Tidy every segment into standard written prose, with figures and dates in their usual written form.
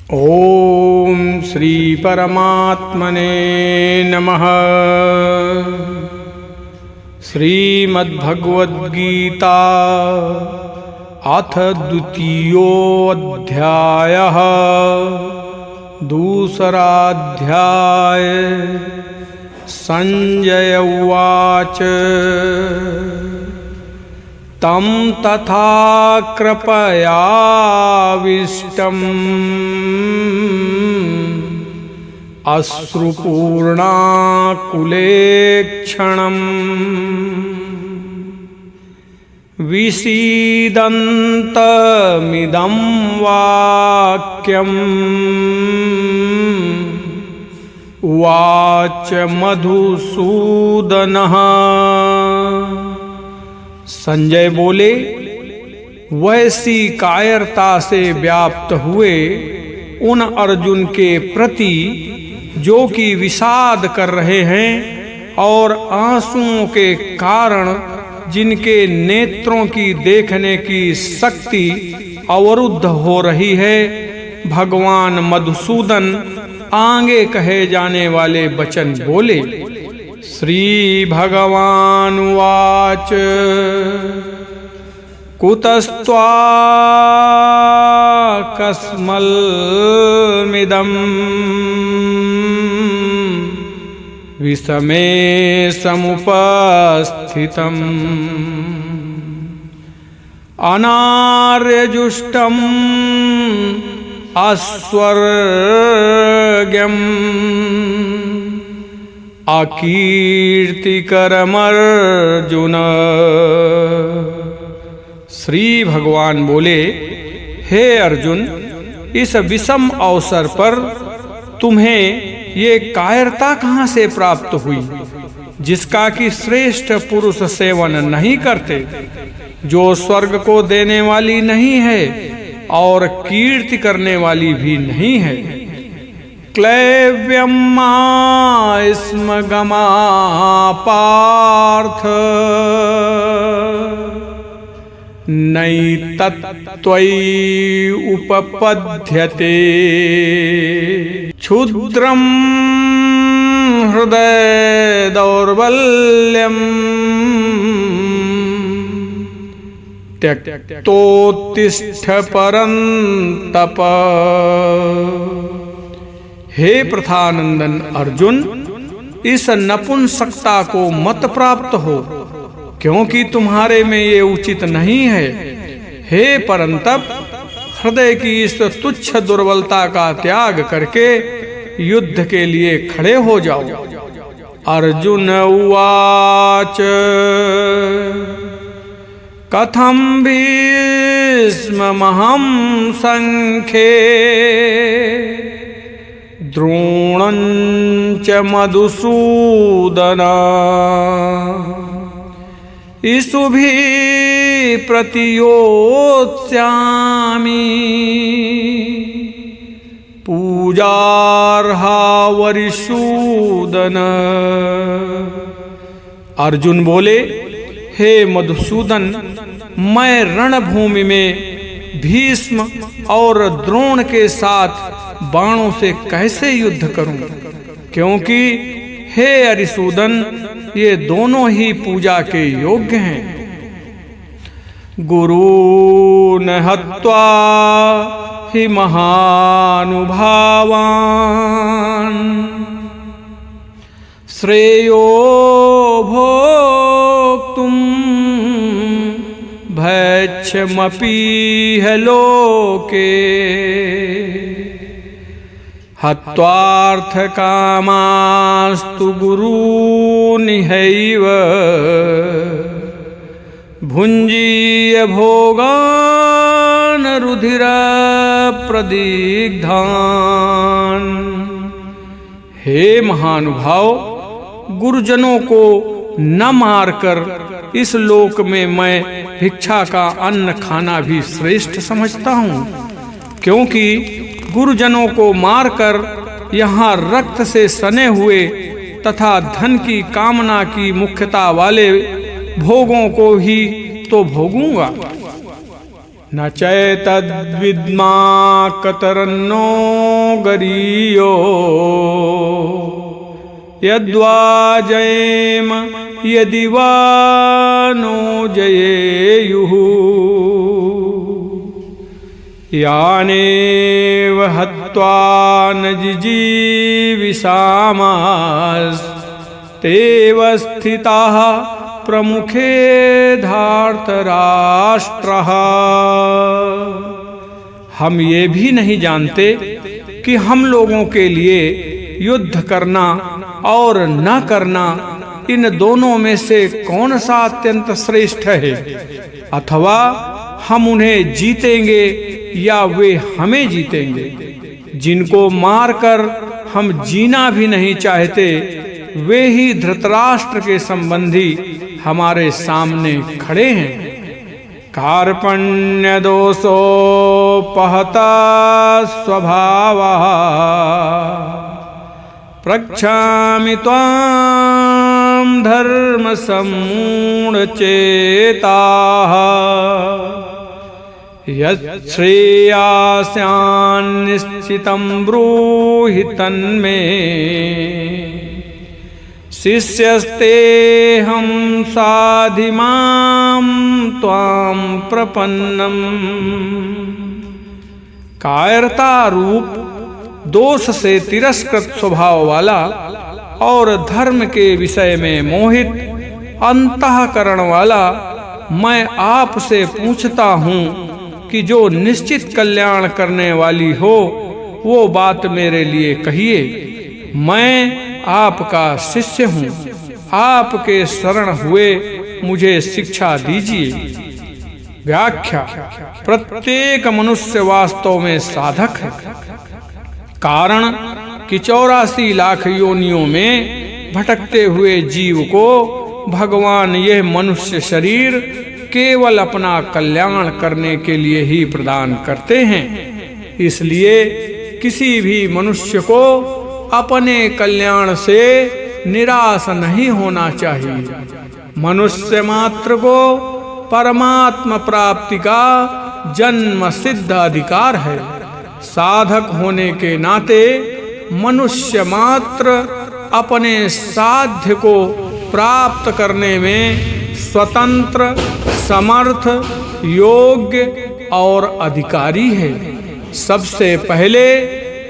ओम श्री परमात्मने नमः। श्रीमद्भगवद्गीता अथ द्वितीयोऽध्यायः। दूसराध्याय। संजय उवाच तं तथा कृपयाविष्टम् अश्रुपूर्णाकुलेक्षणम् विषीदन्तमिदं वाक्यम् उवाच मधुसूदनः। संजय बोले, वैसी कायरता से व्याप्त हुए उन अर्जुन के प्रति जो कि विषाद कर रहे हैं और आंसुओं के कारण जिनके नेत्रों की देखने की शक्ति अवरुद्ध हो रही है, भगवान मधुसूदन आगे कहे जाने वाले वचन बोले। श्री भगवानुवाच कुतस्त्वाकस्मलमिदम् विषमे समुपस्थितम् अनार्यजुष्टम् अस्वर्ग्यम् अकीर्तिकरमर्जुन। श्री भगवान बोले, हे अर्जुन, इस विषम अवसर पर तुम्हें ये कायरता कहाँ से प्राप्त हुई, जिसका कि श्रेष्ठ पुरुष सेवन नहीं करते, जो स्वर्ग को देने वाली नहीं है और कीर्ति करने वाली भी नहीं है। क्लैव्यं स्मगमा पार्थ नैतत्त्वयि उपपद्यते क्षुद्रं हृदय दौर्बल्यम् त्यक्तोत्तिष्ठ परन्तप। हे प्रथानंदन अर्जुन, इस नपुंसकता को मत प्राप्त हो, क्योंकि तुम्हारे में ये उचित नहीं है। हे परंतप, हृदय की इस तुच्छ दुर्बलता का त्याग करके युद्ध के लिए खड़े हो जाओ। अर्जुन उवाच कथं भीष्ममहं संख्ये द्रोणं च मधुसूदन इसुभिः प्रतियोत्स्यामि पूजार्हा वरिसूदन। अर्जुन बोले, हे मधुसूदन, मैं रणभूमि में भीष्म और द्रोण के साथ बाणों से कैसे युद्ध करूं, क्योंकि हे अरिसूदन, ये दोनों ही पूजा के योग्य हैं। गुरून् हत्वा हि महानुभावान् श्रेयो भोक्तुम् भैक्षमपीह लोके हत्वार्थकामास्तु गुरूनिहैव भुञ्जीय भोगान् रुधिरप्रदिग्धान्। हे महानुभाव, गुरुजनों को न मारकर इस लोक में मैं भिक्षा का अन्न खाना भी श्रेष्ठ समझता हूँ, क्योंकि गुरुजनों को मारकर यहाँ रक्त से सने हुए तथा धन की कामना की मुख्यता वाले भोगों को ही तो भोगूंगा। न चैतद्विद्मा कतरन्नो गरीयो यद्वा जयेम यदि वा नो जयेयुः यानेव हत्वा न जिजीविषामस्तेव स्थिताः प्रमुखे धार्तराष्ट्रः। हम ये भी नहीं जानते कि हम लोगों के लिए युद्ध करना और न करना इन दोनों में से कौन सा अत्यंत श्रेष्ठ है, अथवा हम उन्हें जीतेंगे या वे हमें जीतेंगे। जिनको मारकर हम जीना भी नहीं चाहते, वे ही धृतराष्ट्र के संबंधी हमारे सामने खड़े हैं। कार्पण्य दोषोपहता स्वभावः प्रक्षामि त्वां धर्म सम्मूढचेताः यच्छ्रेयास्यान्निश्चितं ब्रूहि तन्मे शिष्यस्तेऽहं साधिमां त्वां प्रपन्नम्। कायरता रूप दोष से तिरस्कृत स्वभाव वाला और धर्म के विषय में मोहित अंतःकरण वाला मैं आपसे पूछता हूँ कि जो निश्चित कल्याण करने वाली हो वो बात मेरे लिए कहिए। मैं आपका शिष्य हूँ, आपके शरण हुए मुझे शिक्षा दीजिए। व्याख्या: प्रत्येक मनुष्य वास्तव में साधक है। कारण कि 84 लाख योनियों में भटकते हुए जीव को भगवान यह मनुष्य शरीर केवल अपना कल्याण करने के लिए ही प्रदान करते हैं। इसलिए किसी भी मनुष्य को अपने कल्याण से निराश नहीं होना चाहिए। मनुष्य मात्र को परमात्मा प्राप्ति का जन्म सिद्ध अधिकार है। साधक होने के नाते मनुष्य मात्र अपने साध्य को प्राप्त करने में स्वतंत्र, समर्थ, योग्य और अधिकारी है। सबसे पहले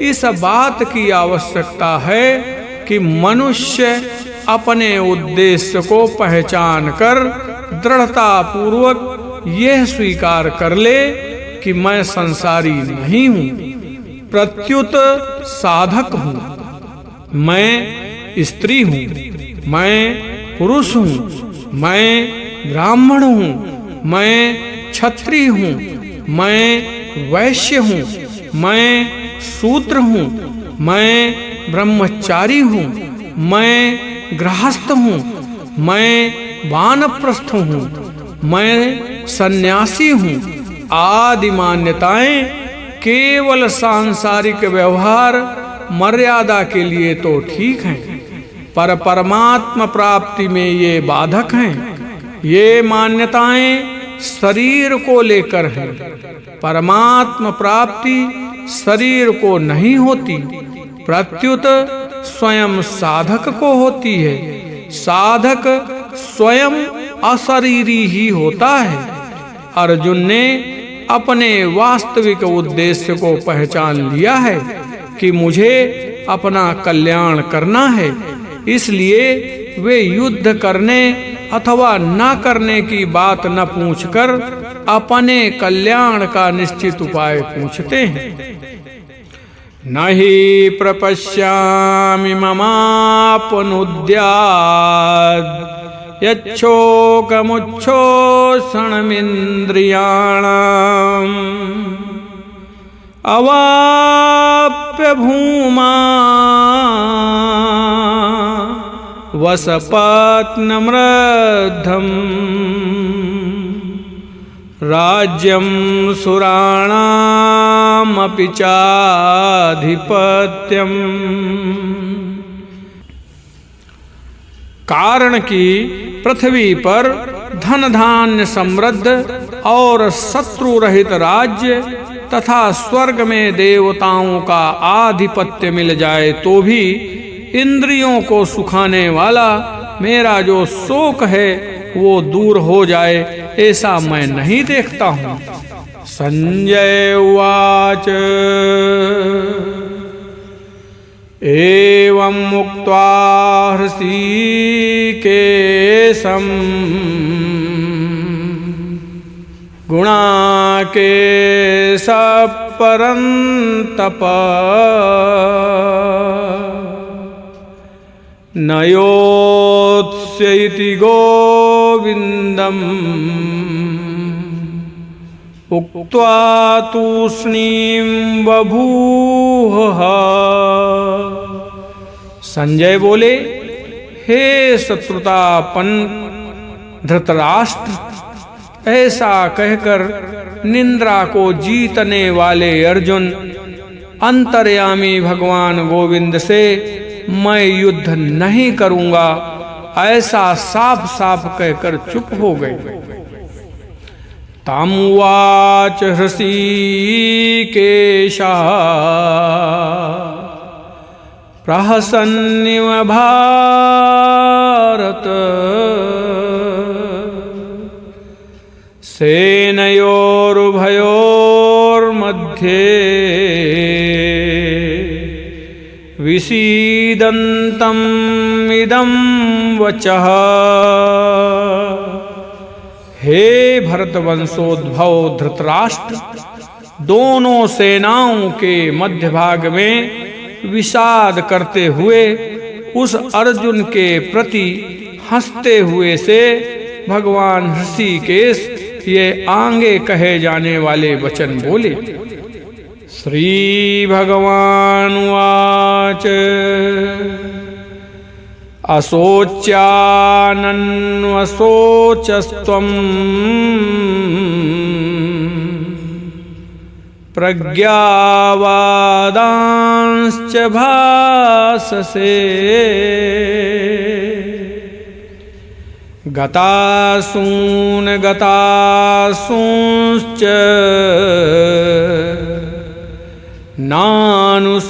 इस बात की आवश्यकता है कि मनुष्य अपने उद्देश्य को पहचान कर दृढ़ता पूर्वक यह स्वीकार कर ले कि मैं संसारी नहीं हूँ, प्रत्युत साधक हूँ। मैं स्त्री हूँ, मैं पुरुष हूँ, मैं ब्राह्मण हूँ, मैं क्षत्रिय हूँ, मैं वैश्य हूँ, मैं शूद्र हूँ, मैं ब्रह्मचारी हूँ, मैं गृहस्थ हूँ, मैं वानप्रस्थ हूँ, मैं सन्यासी हूँ आदि मान्यताएं केवल सांसारिक व्यवहार मर्यादा के लिए तो ठीक हैं, पर परमात्मा प्राप्ति में ये बाधक हैं। ये मान्यताएं शरीर को लेकर हैं। परमात्मा प्राप्ति शरीर को नहीं होती, प्रत्युत स्वयं साधक को होती है। साधक स्वयं अशरीरी ही होता है। अर्जुन ने अपने वास्तविक उद्देश्य को पहचान लिया है कि मुझे अपना कल्याण करना है। इसलिए वे युद्ध करने अथवा न करने की बात न पूछकर अपने कल्याण का निश्चित उपाय पूछते हैं। नहि प्रपश्यामि ममापनुद्यात् यच्छोकमुच्छोषणमिन्द्रियाणाम् अवाप्य भूमा वसपत्नमृद्धम् राज्यं सुराणामपि चाधिपत्यम्। कारण कि पृथ्वी पर धन धान्य समृद्ध और शत्रु रहित राज्य तथा स्वर्ग में देवताओं का आधिपत्य मिल जाए तो भी इंद्रियों को सुखाने वाला मेरा जो शोक है वो दूर हो जाए, ऐसा मैं नहीं देखता हूँ। संजय उवाच एवं मुक्त्वा हृषीकेशम् गुणाकेश परन्तप नयोत्स्य इति गोविन्दम् उक्त्वा तूष्णीं बभूव। संजय बोले, हे शत्रुतापन धृतराष्ट्र, ऐसा कहकर निंद्रा को जीतने वाले अर्जुन अंतर्यामी भगवान गोविंद से मैं युद्ध नहीं करूंगा ऐसा साफ साफ कहकर चुप हो गए। तामुवाच हृषीकेशः प्रहसन्निव भारत सेनयोरुभयोर्मध्ये विषीदन्तम् इदं वचः। हे भरतवंशोद्भव धृतराष्ट्र, दोनों सेनाओं के मध्य भाग में विषाद करते हुए उस अर्जुन के प्रति हंसते हुए से भगवान ऋषिकेश ये आगे कहे जाने वाले वचन बोले। श्री भगवान वाच असोच्यानन्वशोचस्त्वं प्रज्ञावादांश्च भाससे गतासूंश्च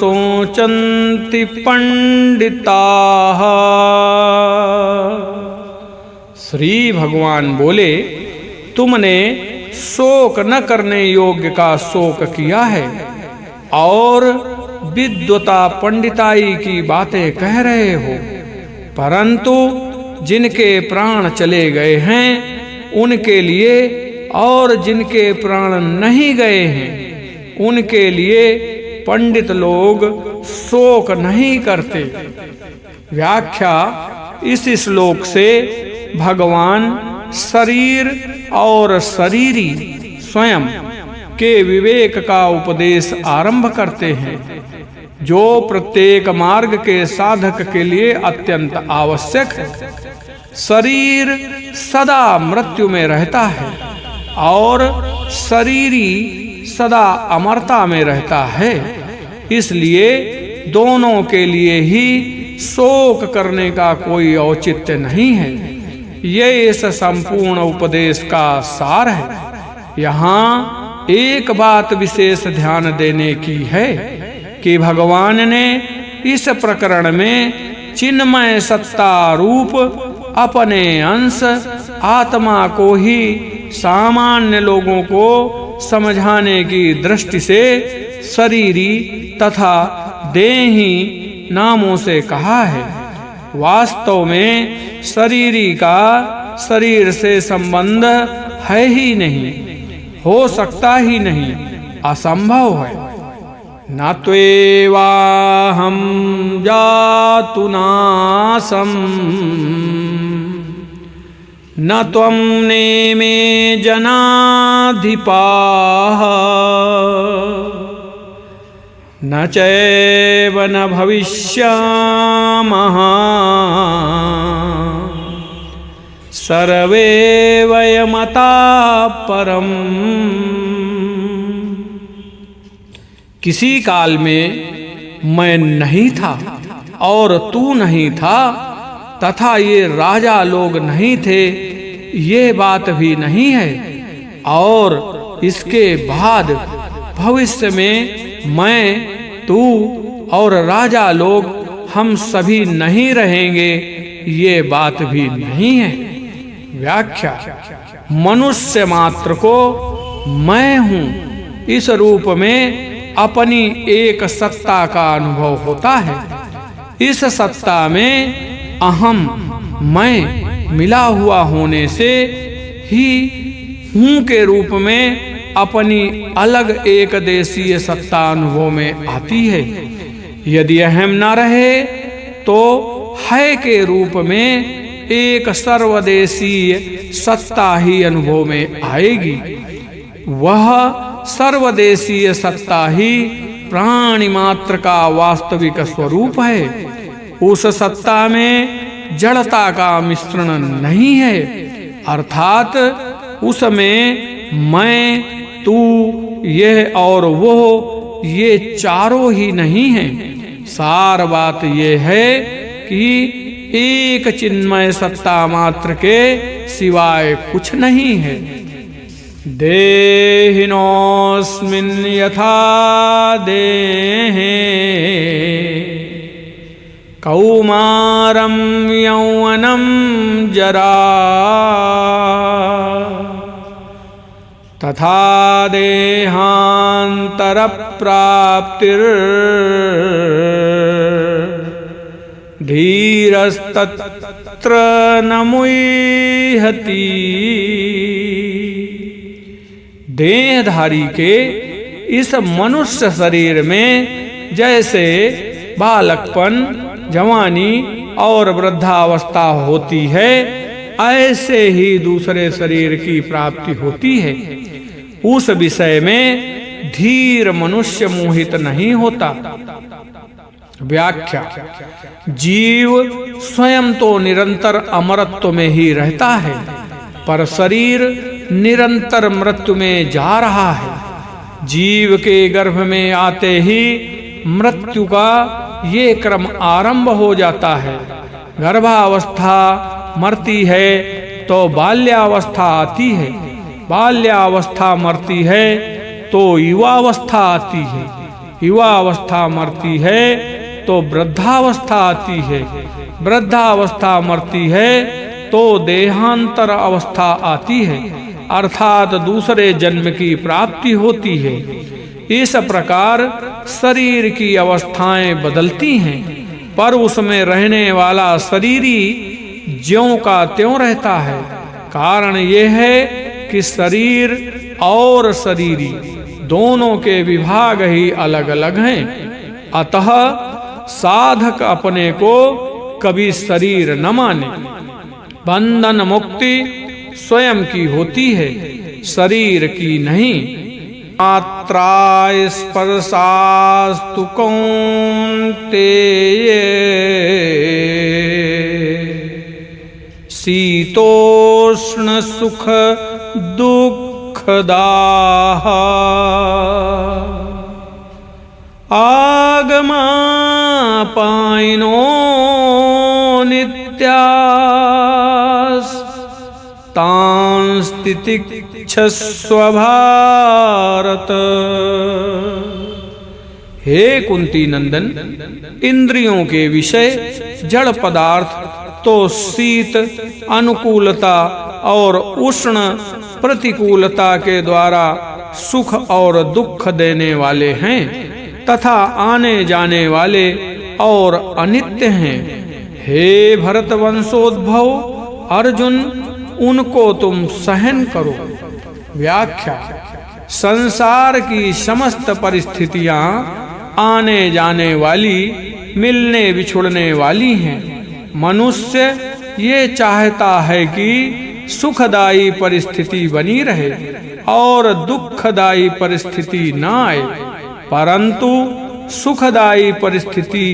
नानुशोचन्ति पंडिताः। श्री भगवान बोले, तुमने शोक न करने योग्य का शोक किया है और विद्वता पंडिताई की बातें कह रहे हो, परंतु जिनके प्राण चले गए हैं उनके लिए और जिनके प्राण नहीं गए हैं उनके लिए पंडित लोग शोक नहीं करते। व्याख्या, इस श्लोक से भगवान शरीर और शरीरी स्वयं के विवेक का उपदेश आरंभ करते हैं, जो प्रत्येक मार्ग के साधक के लिए अत्यंत आवश्यक है। शरीर सदा मृत्यु में रहता है और शरीरी सदा अमरता में रहता है, इसलिए दोनों के लिए ही शोक करने का कोई औचित्य नहीं है। ये इस संपूर्ण उपदेश का सार है। यहाँ एक बात विशेष ध्यान देने की है कि भगवान ने इस प्रकरण में चिन्मय सत्ता रूप अपने अंश आत्मा को ही सामान्य लोगों को समझाने की दृष्टि से शरीरी तथा देही नामों से कहा है। वास्तव में शरीरी का शरीर से संबंध है ही नहीं, हो सकता ही नहीं, असंभव है। न त्वेवाहं जातु नासं न त्वं नेमे जनाधिपाः न चैव न भविष्यामः सर्वे वयमतः परम्। किसी काल में मैं नहीं था और तू नहीं था तथा ये राजा लोग नहीं थे, ये बात भी नहीं है, और इसके बाद भविष्य में मैं, तू और राजा लोग हम सभी नहीं रहेंगे, ये बात भी नहीं है। व्याख्या: मनुष्य मात्र को मैं हूँ इस रूप में अपनी एक सत्ता का अनुभव होता है। इस सत्ता में अहम मैं मिला हुआ होने से ही हूँ के रूप में अपनी अलग एक देशीय सत्ता अनुभव में आती है। यदि अहम न रहे तो है के रूप में एक सर्वदेशीय सत्ता ही अनुभव में आएगी। वह सर्वदेशीय सत्ता ही प्राणी मात्र का वास्तविक स्वरूप है। उस सत्ता में जड़ता का मिश्रण नहीं है, अर्थात उसमें मैं, तू, यह और वो, ये चारों ही नहीं हैं। सार बात यह है कि एक चिन्मय सत्ता मात्र के सिवाय कुछ नहीं है। देहिनोऽस्मिन् यथा देहे कौमारं यौवनं जरा तथा धीरस्तत्र न मुह्यति। देहधारी के इस मनुष्य शरीर में जैसे बालकपन, जवानी और वृद्धावस्था होती है, ऐसे ही दूसरे शरीर की प्राप्ति होती है। उस विषय में धीर मनुष्य मोहित नहीं होता। व्याख्या: जीव स्वयं तो निरंतर अमरत्व में ही रहता है, पर शरीर निरंतर मृत्यु में जा रहा है। जीव के गर्भ में आते ही मृत्यु का ये क्रम आरंभ हो जाता है। गर्भावस्था मरती है तो बाल्यावस्था आती है, बाल्यावस्था मरती है तो युवावस्था आती है, युवावस्था मरती है तो वृद्धावस्था आती है, वृद्धावस्था मरती है तो देहांतर अवस्था आती है, अर्थात दूसरे जन्म की प्राप्ति होती है। इस प्रकार शरीर की अवस्थाएं बदलती हैं, पर उसमें रहने वाला शरीरी ज्यों का त्यों रहता है। कारण यह है कि शरीर और शरीरी दोनों के विभाग ही अलग अलग हैं। अतः साधक अपने को कभी शरीर न माने। बंधन मुक्ति स्वयं की होती है, शरीर की नहीं। मात्रा स्पर्शास्तु कौन्तेय शीतोष्ण सुख दुःखदाः आगमापायिनो नित्यास् तांस्ति तितिक्षस्व भारत। हे कुंती नंदन, इंद्रियों के विषय जड़ पदार्थ तो शीत अनुकूलता और उष्ण प्रतिकूलता के द्वारा सुख और दुख देने वाले हैं तथा आने जाने वाले और अनित्य हैं। हे भरत वंशोद्भव अर्जुन, उनको तुम सहन करो। व्याख्या: संसार की समस्त परिस्थितियां आने जाने वाली, मिलने बिछुड़ने वाली हैं। मनुष्य ये चाहता है कि सुखदायी परिस्थिति बनी रहे और दुखदायी परिस्थिति न आए, परंतु सुखदायी परिस्थिति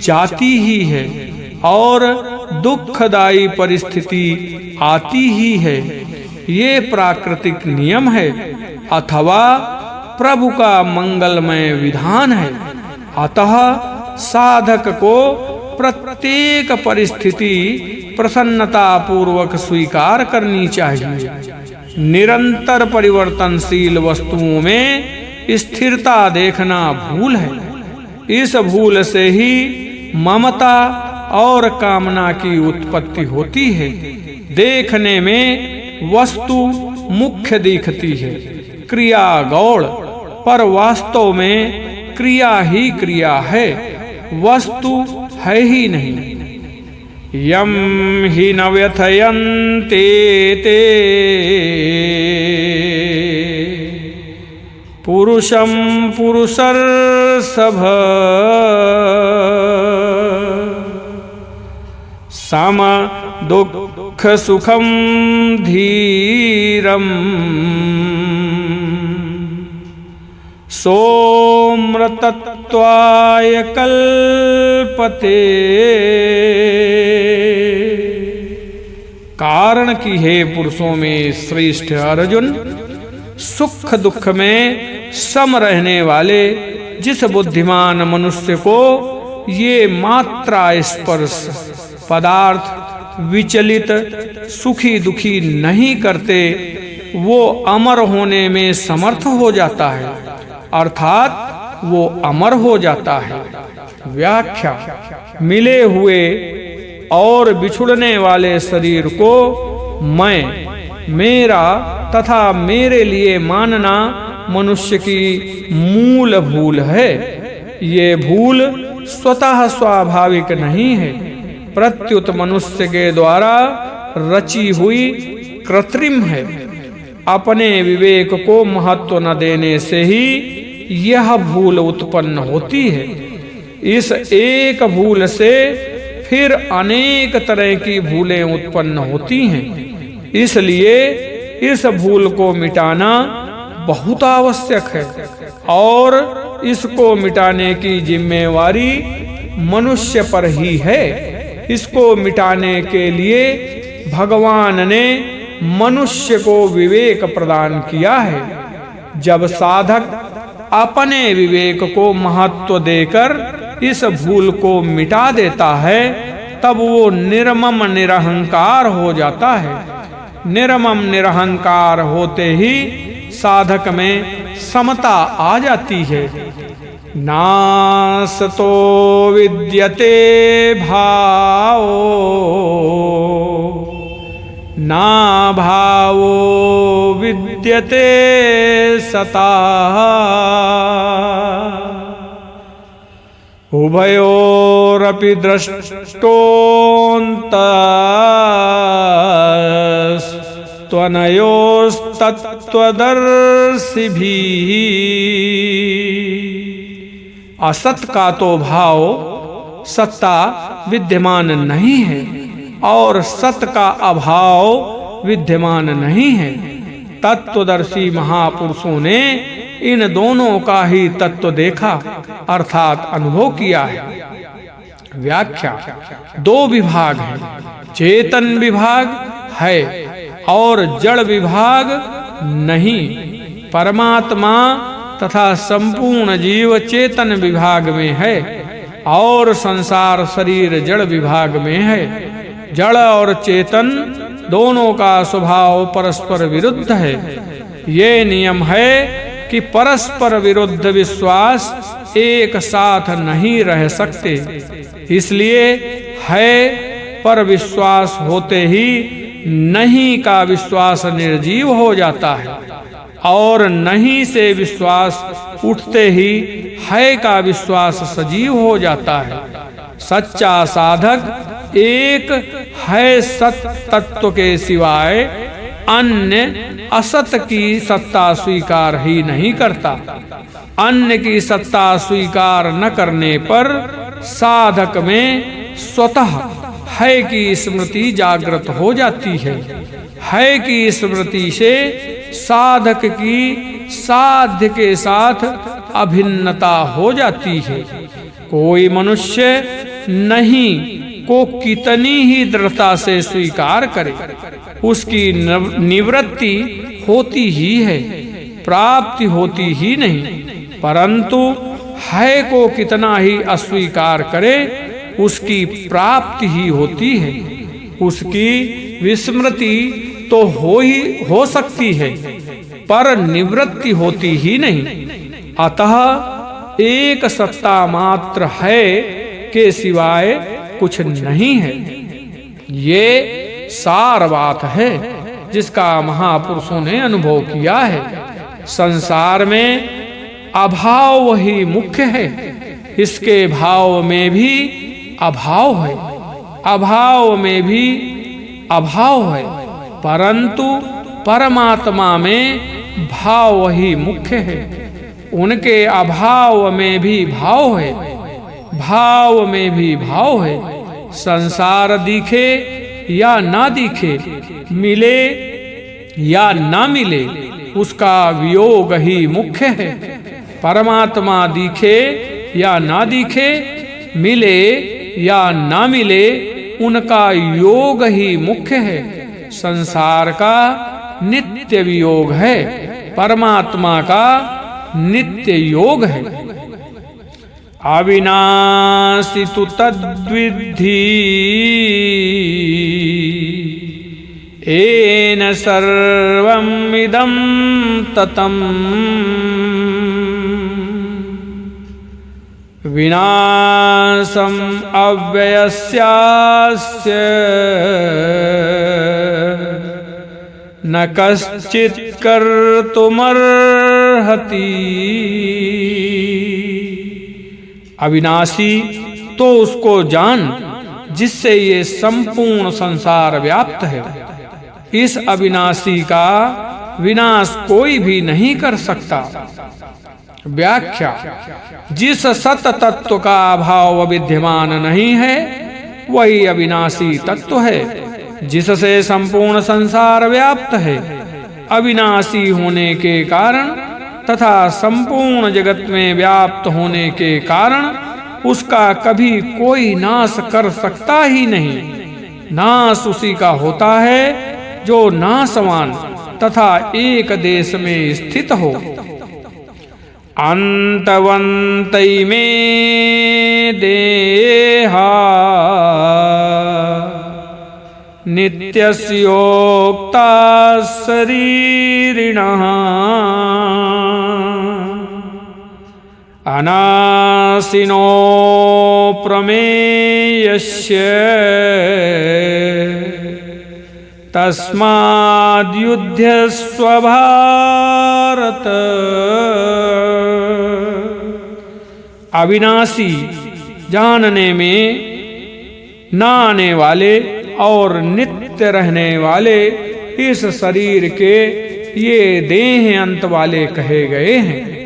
जाती ही है और दुखदायी परिस्थिति आती ही है। ये प्राकृतिक नियम है अथवा प्रभु का मंगलमय विधान है। अतः साधक को प्रत्येक परिस्थिति प्रसन्नता पूर्वक स्वीकार करनी चाहिए। निरंतर परिवर्तनशील वस्तुओं में स्थिरता देखना भूल है। इस भूल से ही ममता और कामना की उत्पत्ति होती है। देखने में वस्तु मुख्य दिखती है, क्रिया गौड़, पर वास्तव में क्रिया ही क्रिया है, वस्तु है ही नहीं। यम हि न व्यथयन्ते ते पुरुषं पुरुषर्षभ सम दुःख सुखम धीरम सोमृतत्वाय कल्पते। कारण की हे पुरुषों में श्रेष्ठ अर्जुन, सुख दुख में सम रहने वाले जिस बुद्धिमान मनुष्य को ये मात्रा स्पर्श पदार्थ विचलित सुखी दुखी नहीं करते, वो अमर होने में समर्थ हो जाता है, अर्थात वो अमर हो जाता है। व्याख्या: मिले हुए और बिछुड़ने वाले शरीर को मैं, मेरा तथा मेरे लिए मानना मनुष्य की मूल भूल है। ये भूल स्वतः स्वाभाविक नहीं है, प्रत्युत मनुष्य के द्वारा रची हुई कृत्रिम है। अपने विवेक को महत्व न देने से ही यह भूल उत्पन्न होती है। इस एक भूल से फिर अनेक तरह की भूलें उत्पन्न होती हैं। इसलिए इस भूल को मिटाना बहुत आवश्यक है और इसको मिटाने की जिम्मेवारी मनुष्य पर ही है। इसको मिटाने के लिए भगवान ने मनुष्य को विवेक प्रदान किया है। जब साधक अपने विवेक को महत्व देकर इस भूल को मिटा देता है, तब वो निर्मम निरहंकार हो जाता है। निर्मम निरहंकार होते ही साधक में समता आ जाती है। नासतो विद्यते भावो ना भावो विद्यते सता उभयोरपि दृष्टोऽन्तस्तनयोस्तत्त्वदर्शिभिः। असत का तो भाव सत्ता विद्यमान नहीं है और सत का अभाव विद्यमान नहीं है। तत्वदर्शी महापुरुषों ने इन दोनों का ही तत्व देखा अर्थात अनुभव किया है। व्याख्या: दो विभाग हैं, चेतन विभाग है और जड़ विभाग नहीं। परमात्मा तथा संपूर्ण जीव चेतन विभाग में है और संसार शरीर जड़ विभाग में है। जड़ और चेतन दोनों का स्वभाव परस्पर विरुद्ध है। ये नियम है कि परस्पर विरुद्ध विश्वास एक साथ नहीं रह सकते। इसलिए है पर विश्वास होते ही नहीं का विश्वास निर्जीव हो जाता है और नहीं से विश्वास उठते ही है का विश्वास सजीव हो जाता है। सच्चा साधक एक है सत तत्व के सिवाय अन्य असत की सत्ता स्वीकार ही नहीं करता। अन्य की सत्ता स्वीकार न करने पर साधक में स्वतः है की स्मृति जागृत हो जाती है। है की स्मृति से साधक की साध्य के साथ अभिन्नता हो जाती है। कोई मनुष्य नहीं को कितनी ही दृढ़ता से स्वीकार करे, उसकी निवृत्ति होती ही है, प्राप्ति होती ही नहीं। परंतु है को कितना ही अस्वीकार करे, उसकी प्राप्ति ही होती है। उसकी विस्मृति तो हो सकती है, पर निवृत्ति होती ही नहीं। अतः एक सत्ता मात्र है के सिवाय कुछ नहीं है। ये सार बात है जिसका महापुरुषों ने अनुभव किया है। संसार में अभाव ही मुख्य है, इसके भाव में भी अभाव है, अभाव में भी अभाव है, परंतु परमात्मा में भाव ही मुख्य है। उनके अभाव में भी भाव है, भाव में भी भाव है। संसार दिखे या ना दिखे, मिले या ना मिले, उसका वियोग ही मुख्य है। परमात्मा दिखे या ना दिखे, मिले या ना मिले, उनका योग ही मुख्य है। संसार का नित्य वियोग है, परमात्मा का नित्य योग है। अविनाशी तु तद्विद्धि येन सर्वम् इदं ततम् विनाशम् अव्ययस्यास्य न कश्चित् कर्तुमर्हति। अविनाशी तो उसको जान जिससे ये संपूर्ण संसार व्याप्त है। इस अविनाशी का विनाश कोई भी नहीं कर सकता। व्याख्या: जिस सत तत्व का अभाव विद्यमान नहीं है वही अविनाशी तत्व है, जिससे संपूर्ण संसार व्याप्त है। अविनाशी होने के कारण तथा संपूर्ण जगत में व्याप्त होने के कारण उसका कभी कोई नाश कर सकता ही नहीं। नाश उसी का होता है जो नाशवान तथा एक देश में स्थित हो। अंतवंतै में देहा नित्यस्योक्ता शरीरिणः अनाशिनो प्रमेयस्य तस्माद्युध्यस्व भारत। अविनाशी जानने में न आने वाले और नित्य रहने वाले इस शरीर के ये देह अंत वाले कहे गए हैं।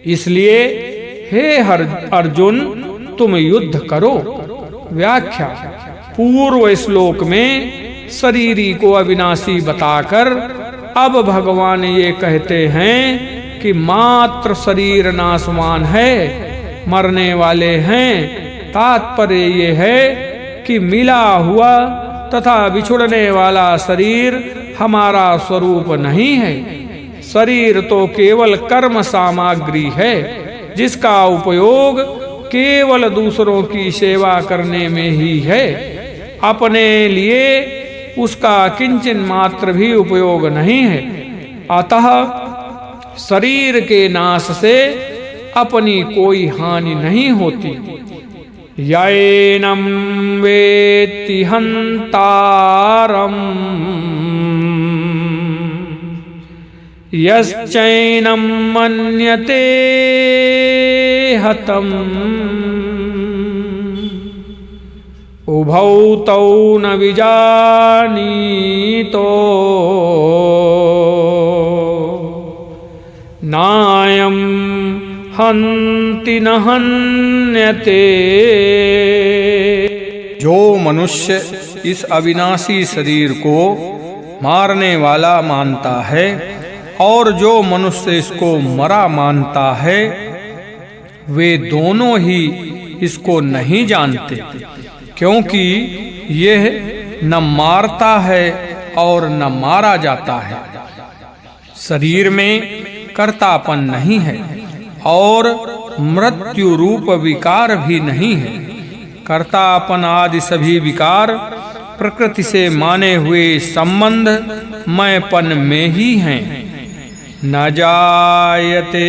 इसलिए हे अर्जुन तुम युद्ध करो। व्याख्या: पूर्व श्लोक में शरीरी को अविनाशी बताकर अब भगवान ये कहते हैं कि मात्र शरीर नाशवान है, मरने वाले हैं। तात्पर्य ये है कि मिला हुआ तथा बिछुड़ने वाला शरीर हमारा स्वरूप नहीं है। शरीर तो केवल कर्म सामग्री है जिसका उपयोग केवल दूसरों की सेवा करने में ही है। अपने लिए उसका किंचन मात्र भी उपयोग नहीं है। अतः शरीर के नाश से अपनी कोई हानि नहीं होती। यैनं वेत्ति हन्तारम् यश्चैनं मन्यते हतम् उभौ तौ न विजानीतो नायं हन्ति न हन्यते। जो मनुष्य इस अविनाशी शरीर को मारने वाला मानता है और जो मनुष्य इसको मरा मानता है, वे दोनों ही इसको नहीं जानते, क्योंकि यह न मारता है और न मारा जाता है। शरीर में कर्तापन नहीं है और मृत्यु रूप विकार भी नहीं है। कर्तापन आदि सभी विकार प्रकृति से माने हुए संबंध मैंपन में ही हैं। न जायते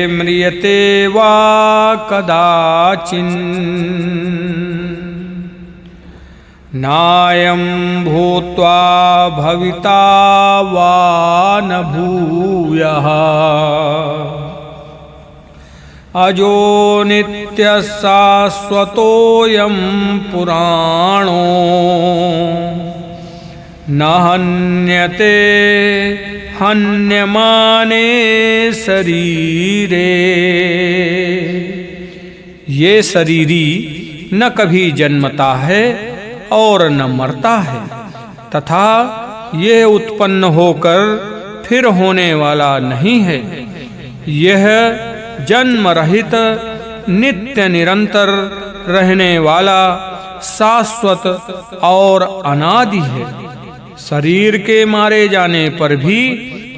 म्रियते वा कदाचिन नायं भूत्वा भविता वा न भूयः अजो नित्यः शाश्वतोऽयं पुराणो न हन्यते हन्यमाने शरीरे। ये शरीरी न कभी जन्मता है और न मरता है तथा यह उत्पन्न होकर फिर होने वाला नहीं है। यह जन्म रहित नित्य निरंतर रहने वाला शाश्वत और अनादि है। शरीर के मारे जाने पर भी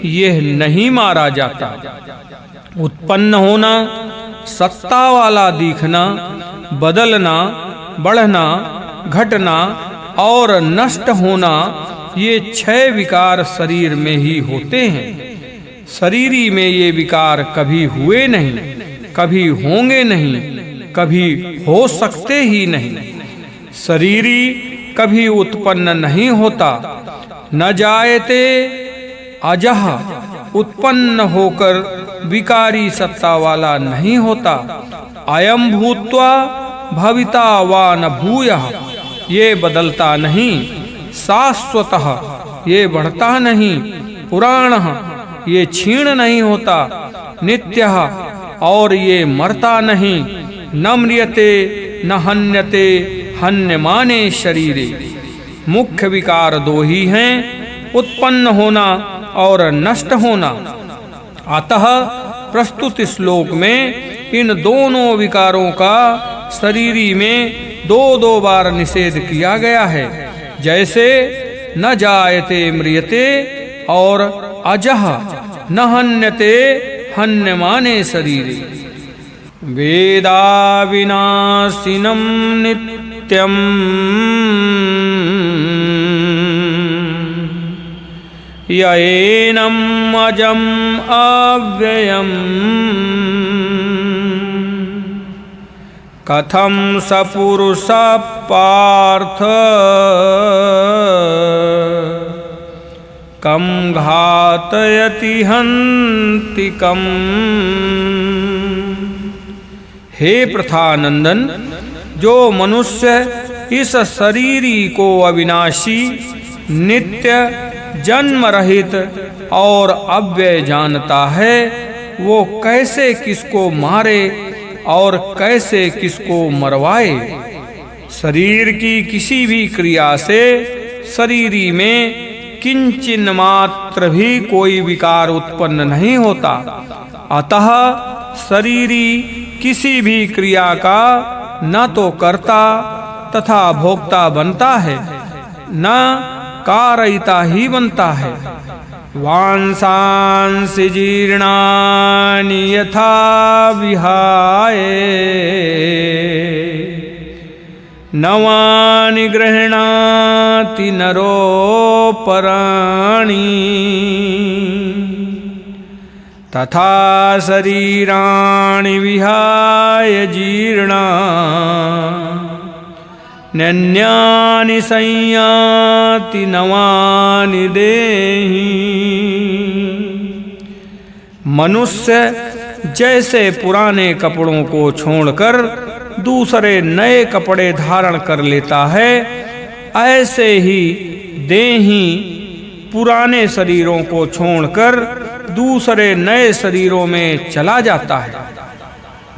यह नहीं मारा जाता। उत्पन्न होना, सत्ता वाला दिखना, बदलना, बढ़ना, घटना और नष्ट होना, ये 6 विकार शरीर में ही होते हैं। शरीरी में ये विकार कभी हुए नहीं, कभी होंगे नहीं, कभी हो सकते ही नहीं। शरीरी कभी उत्पन्न नहीं होता। न जायते अजह, उत्पन्न होकर विकारी सत्ता वाला नहीं होता। अयं भूत्वा भविता वा न भूयः, ये बदलता नहीं। शाश्वतः, ये बढ़ता नहीं। पुराणः, ये क्षीण नहीं होता। नित्यः, और ये मरता नहीं। न म्रियते न हन्यते हन्यमाने शरीरे। मुख्य विकार 2 ही हैं, उत्पन्न होना और नष्ट होना। अतः प्रस्तुत श्लोक में इन दोनों विकारों का शरीरी में 2-2 बार निषेध किया गया है। जैसे न जायते म्रियते और अजह न हन्यते हन्यमाने शरीरे। वेदा विनाशिनं नित्यम् यएनम् अजम् अव्ययम् कथं स पुरुषः पार्थ कं घातयति हन्तिकम्। हे प्रथानंदन, जो मनुष्य इस शरीरी को अविनाशी, नित्य, जन्म रहित और अव्यय जानता है, वो कैसे किसको मारे और कैसे किसको मरवाए। शरीर की किसी भी क्रिया से शरीरी में किंचिन मात्र भी कोई विकार उत्पन्न नहीं होता। अतः शरीरी किसी भी क्रिया का न तो कर्ता तथा भोक्ता बनता है, न कारयिता ही बनता है। वांसांसि जीर्णानि यथा विहाय नवानि गृह्णाति नरोपराणि तथा शरीराणि विहाय जीर्णा नन्यानि संयाति नवानि देहि। मनुष्य जैसे पुराने कपड़ों को छोड़कर दूसरे नए कपड़े धारण कर लेता है, ऐसे ही देही पुराने शरीरों को छोड़कर दूसरे नए शरीरों में चला जाता है।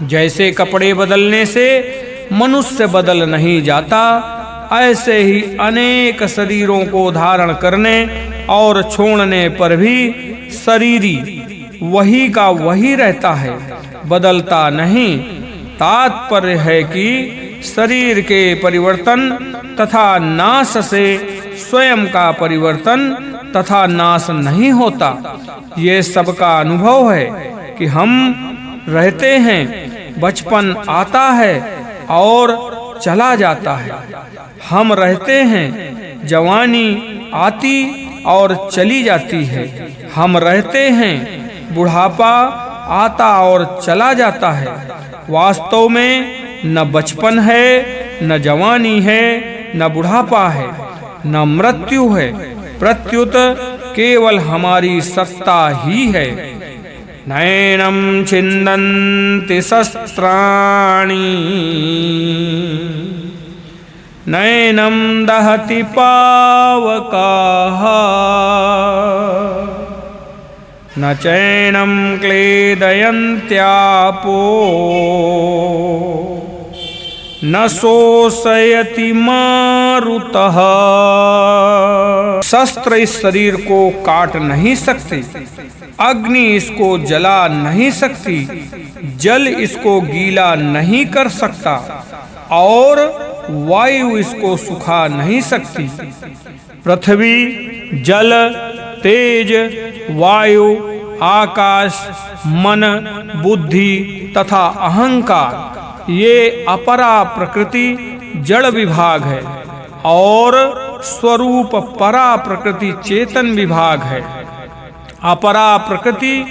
जैसे कपड़े बदलने से मनुष्य बदल नहीं जाता, ऐसे ही अनेक शरीरों को धारण करने और छोड़ने पर भी शरीरी वही का वही रहता है, बदलता नहीं। तात्पर्य है कि शरीर के परिवर्तन तथा नाश से स्वयं का परिवर्तन तथा नाश नहीं होता। ये सबका अनुभव है कि हम रहते हैं, बचपन आता है और चला जाता है। हम रहते हैं, जवानी आती और चली जाती है। हम रहते हैं, बुढ़ापा आता और चला जाता है। वास्तव में न बचपन है, न जवानी है, न बुढ़ापा है, न मृत्यु है, प्रत्युत केवल हमारी सत्ता ही है। नैनं छिन्दन्ति शस्त्राणि नैनं दहति पावकाः न चैनं क्लेदयन्त्यापो न शोषयति मारुतः। शस्त्र इस शरीर को काट नहीं सकते, अग्नि इसको जला नहीं सकती, जल इसको गीला नहीं कर सकता और वायु इसको सुखा नहीं सकती। पृथ्वी, जल, तेज, वायु, आकाश, मन, बुद्धि तथा अहंकार ये अपरा प्रकृति जड़ विभाग है और स्वरूप परा प्रकृति चेतन विभाग है। अपरा प्रकृति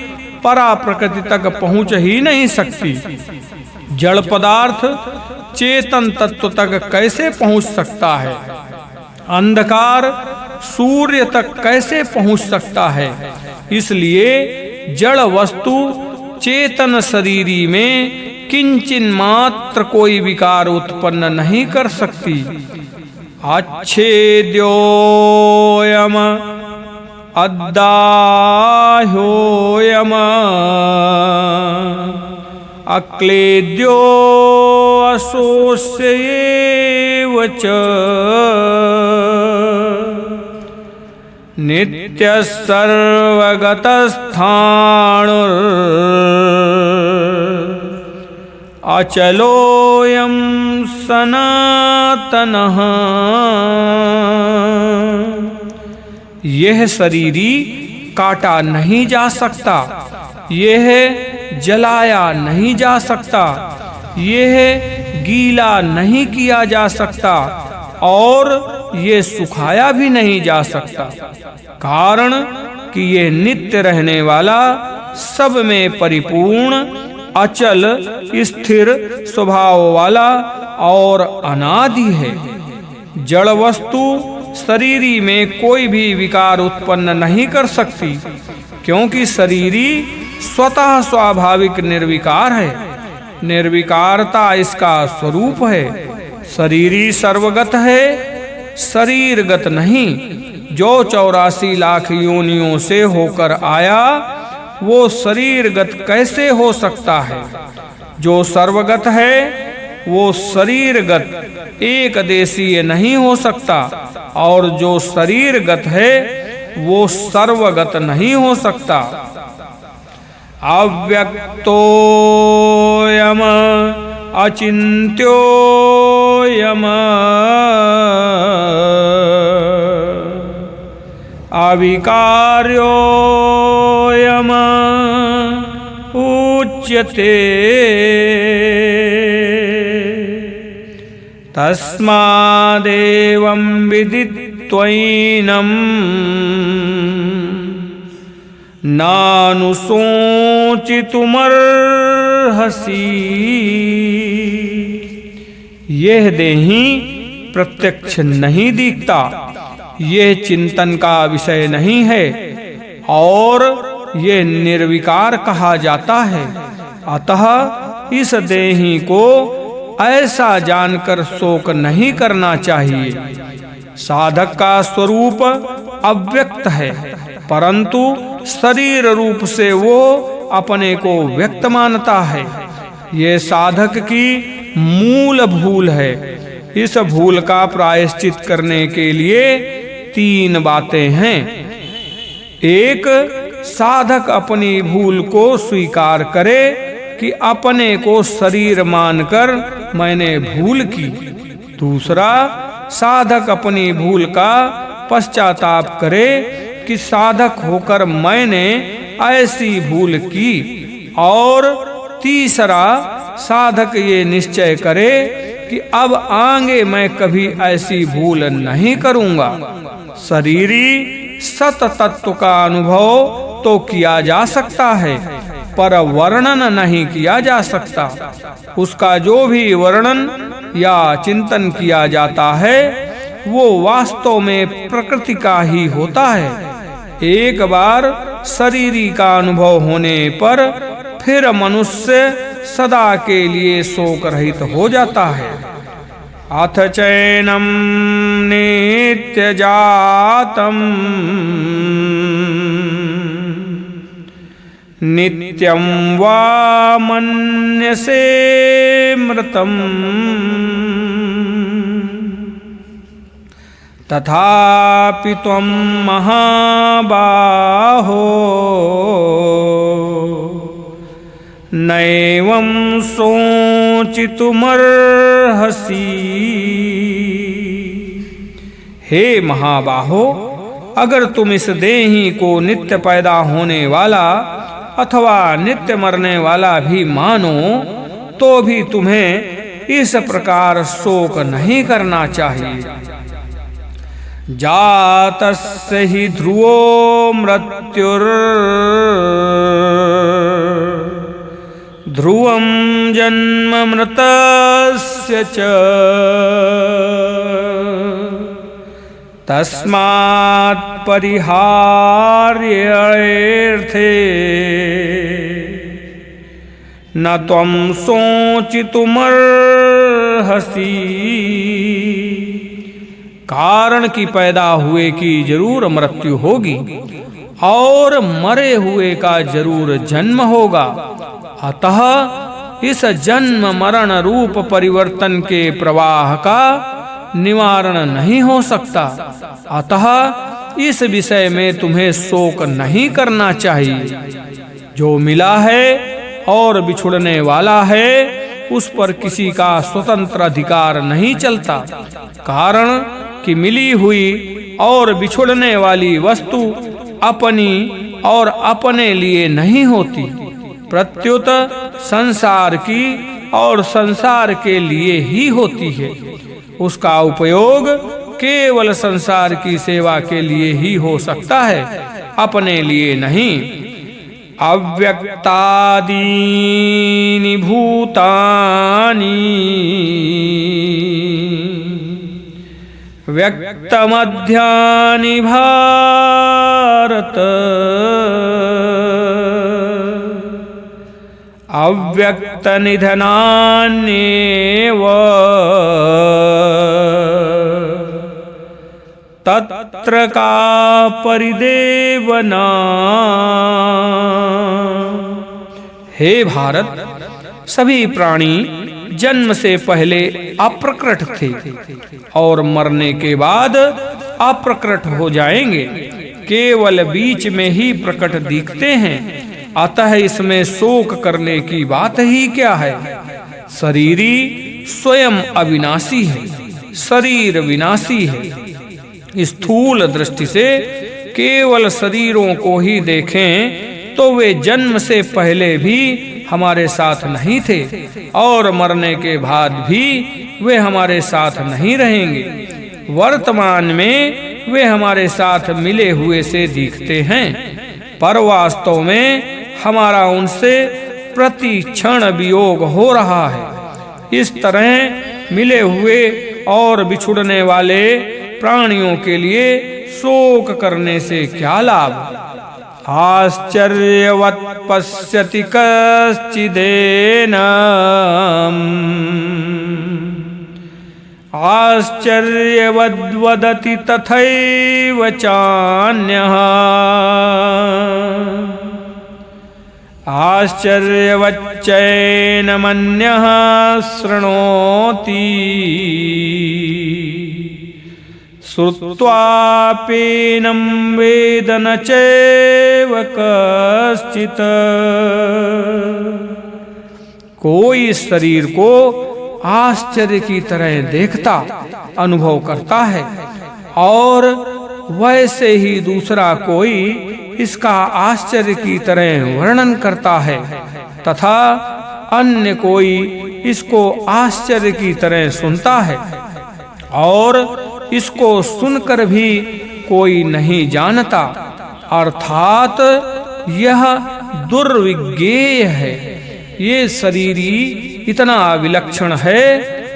परा प्रकृति तक पहुंच ही नहीं सकती। जड़ पदार्थ चेतन तत्व तक कैसे पहुंच सकता है? अंधकार सूर्य तक कैसे पहुंच सकता है? इसलिए जड़ वस्तु चेतन शरीरी में किंचिन मात्र कोई विकार उत्पन्न नहीं कर सकती। अच्छेद्योयम अद्दाह्योयम अक्लेद्यो अशोष्येव च नित्यः सर्वगतस्थाणुर् अचलोऽयं सनातनः। यह शरीरी काटा नहीं जा सकता, यह जलाया नहीं जा सकता, यह गीला नहीं किया जा सकता और ये सुखाया भी नहीं जा सकता। कारण कि ये नित्य रहने वाला, सब में परिपूर्ण, अचल, स्थिर स्वभाव वाला और अनादि है। जड़ वस्तु शरीरी में कोई भी विकार उत्पन्न नहीं कर सकती, क्योंकि शरीरी स्वतः स्वाभाविक निर्विकार है। निर्विकारता इसका स्वरूप है। शरीरी सर्वगत है, शरीरगत नहीं। जो 84 लाख योनियों से होकर आया वो शरीरगत कैसे हो सकता है? जो सर्वगत है वो शरीरगत एक देशीय नहीं हो सकता और जो शरीरगत है वो सर्वगत नहीं हो सकता। अव्यक्तोऽयम् अचिन्त्योऽयम् अविकार्योऽयम् उच्यते। तस्मादेवं विदित्वैनं नानुशोचितुमर्हसि। यह देही प्रत्यक्ष नहीं दिखता, यह चिंतन का विषय नहीं है और ये निर्विकार कहा जाता है। अतः इस देही को ऐसा जानकर शोक नहीं करना चाहिए। साधक का स्वरूप अव्यक्त है, परंतु शरीर रूप से वो अपने को व्यक्त मानता है। ये साधक की मूल भूल है। इस भूल का प्रायश्चित करने के लिए 3 बातें हैं। एक, साधक अपनी भूल को स्वीकार करे कि अपने को शरीर मानकर मैंने भूल की। दूसरा, साधक अपनी भूल का पश्चाताप करे कि साधक होकर मैंने ऐसी भूल की। और तीसरा, साधक ये निश्चय करे कि अब आगे मैं कभी ऐसी भूल नहीं करूंगा। शरीरी सत तत्व का अनुभव तो किया जा सकता है, पर वर्णन नहीं किया जा सकता। उसका जो भी वर्णन या चिंतन किया जाता है वो वास्तव में प्रकृति का ही होता है। एक बार शरीरी का अनुभव होने पर फिर मनुष्य सदा के लिए शोक रहित हो जाता है। अथ चैनम नित्य जातम नित्यं वा मन्यसे मृतम् तथापि त्वं महाबाहो नैवं सोचितुमर्हसि। हे महाबाहो, अगर तुम इस देही को नित्य पैदा होने वाला अथवा नित्य मरने वाला भी मानो तो भी तुम्हें इस प्रकार शोक नहीं करना चाहिए। जातस्य हि ध्रुवो मृत्युर् ध्रुवं जन्म मृतस्य च तस्मात् परिहार्यर्थे न त्वं सोचितुमर्हसि। कारण की पैदा हुए की जरूर मृत्यु होगी और मरे हुए का जरूर जन्म होगा। अतः इस जन्म मरण रूप परिवर्तन के प्रवाह का निवारण नहीं हो सकता। अतः इस विषय में तुम्हें शोक नहीं करना चाहिए। जो मिला है और बिछुड़ने वाला है उस पर किसी का स्वतंत्र अधिकार नहीं चलता। कारण कि मिली हुई और बिछुड़ने वाली वस्तु अपनी और अपने लिए नहीं होती, प्रत्युत संसार की और संसार के लिए ही होती है। उसका उपयोग केवल संसार की सेवा के लिए ही हो सकता है, अपने लिए नहीं। अव्यक्तादीनि भूतानि व्यक्तमध्यानि भारत अव्यक्त निधनान्येव तत्र का परिदेवना। हे भारत, सभी प्राणी जन्म से पहले अप्रकट थे और मरने के बाद अप्रकट हो जाएंगे, केवल बीच में ही प्रकट दिखते हैं। अतः इसमें शोक करने की बात ही क्या है। शरीरी स्वयं अविनाशी है, शरीर विनाशी है। स्थूल दृष्टि से केवल शरीरों को ही देखें तो वे जन्म से पहले भी हमारे साथ नहीं थे और मरने के बाद भी वे हमारे साथ नहीं रहेंगे। वर्तमान में वे हमारे साथ मिले हुए से दिखते हैं, पर वास्तव में हमारा उनसे प्रति क्षण वियोग हो रहा है। इस तरह मिले हुए और बिछुड़ने वाले प्राणियों के लिए शोक करने से क्या लाभ। आश्चर्यवत् पश्यति कश्चिदेनम् आश्चर्यवद्वदति तथैव चान्यः आश्चर्यवच्चैनमन्यः शृणोति श्रुत्वाप्येनं वेद न चैव कश्चित्। कोई शरीर को आश्चर्य की तरह देखता अनुभव करता है और वैसे ही दूसरा कोई इसका आश्चर्य की तरह वर्णन करता है, तथा अन्य कोई इसको आश्चर्य की तरह सुनता है और इसको सुनकर भी कोई नहीं जानता, अर्थात यह दुर्विज्ञेय है। ये शरीरी इतना विलक्षण है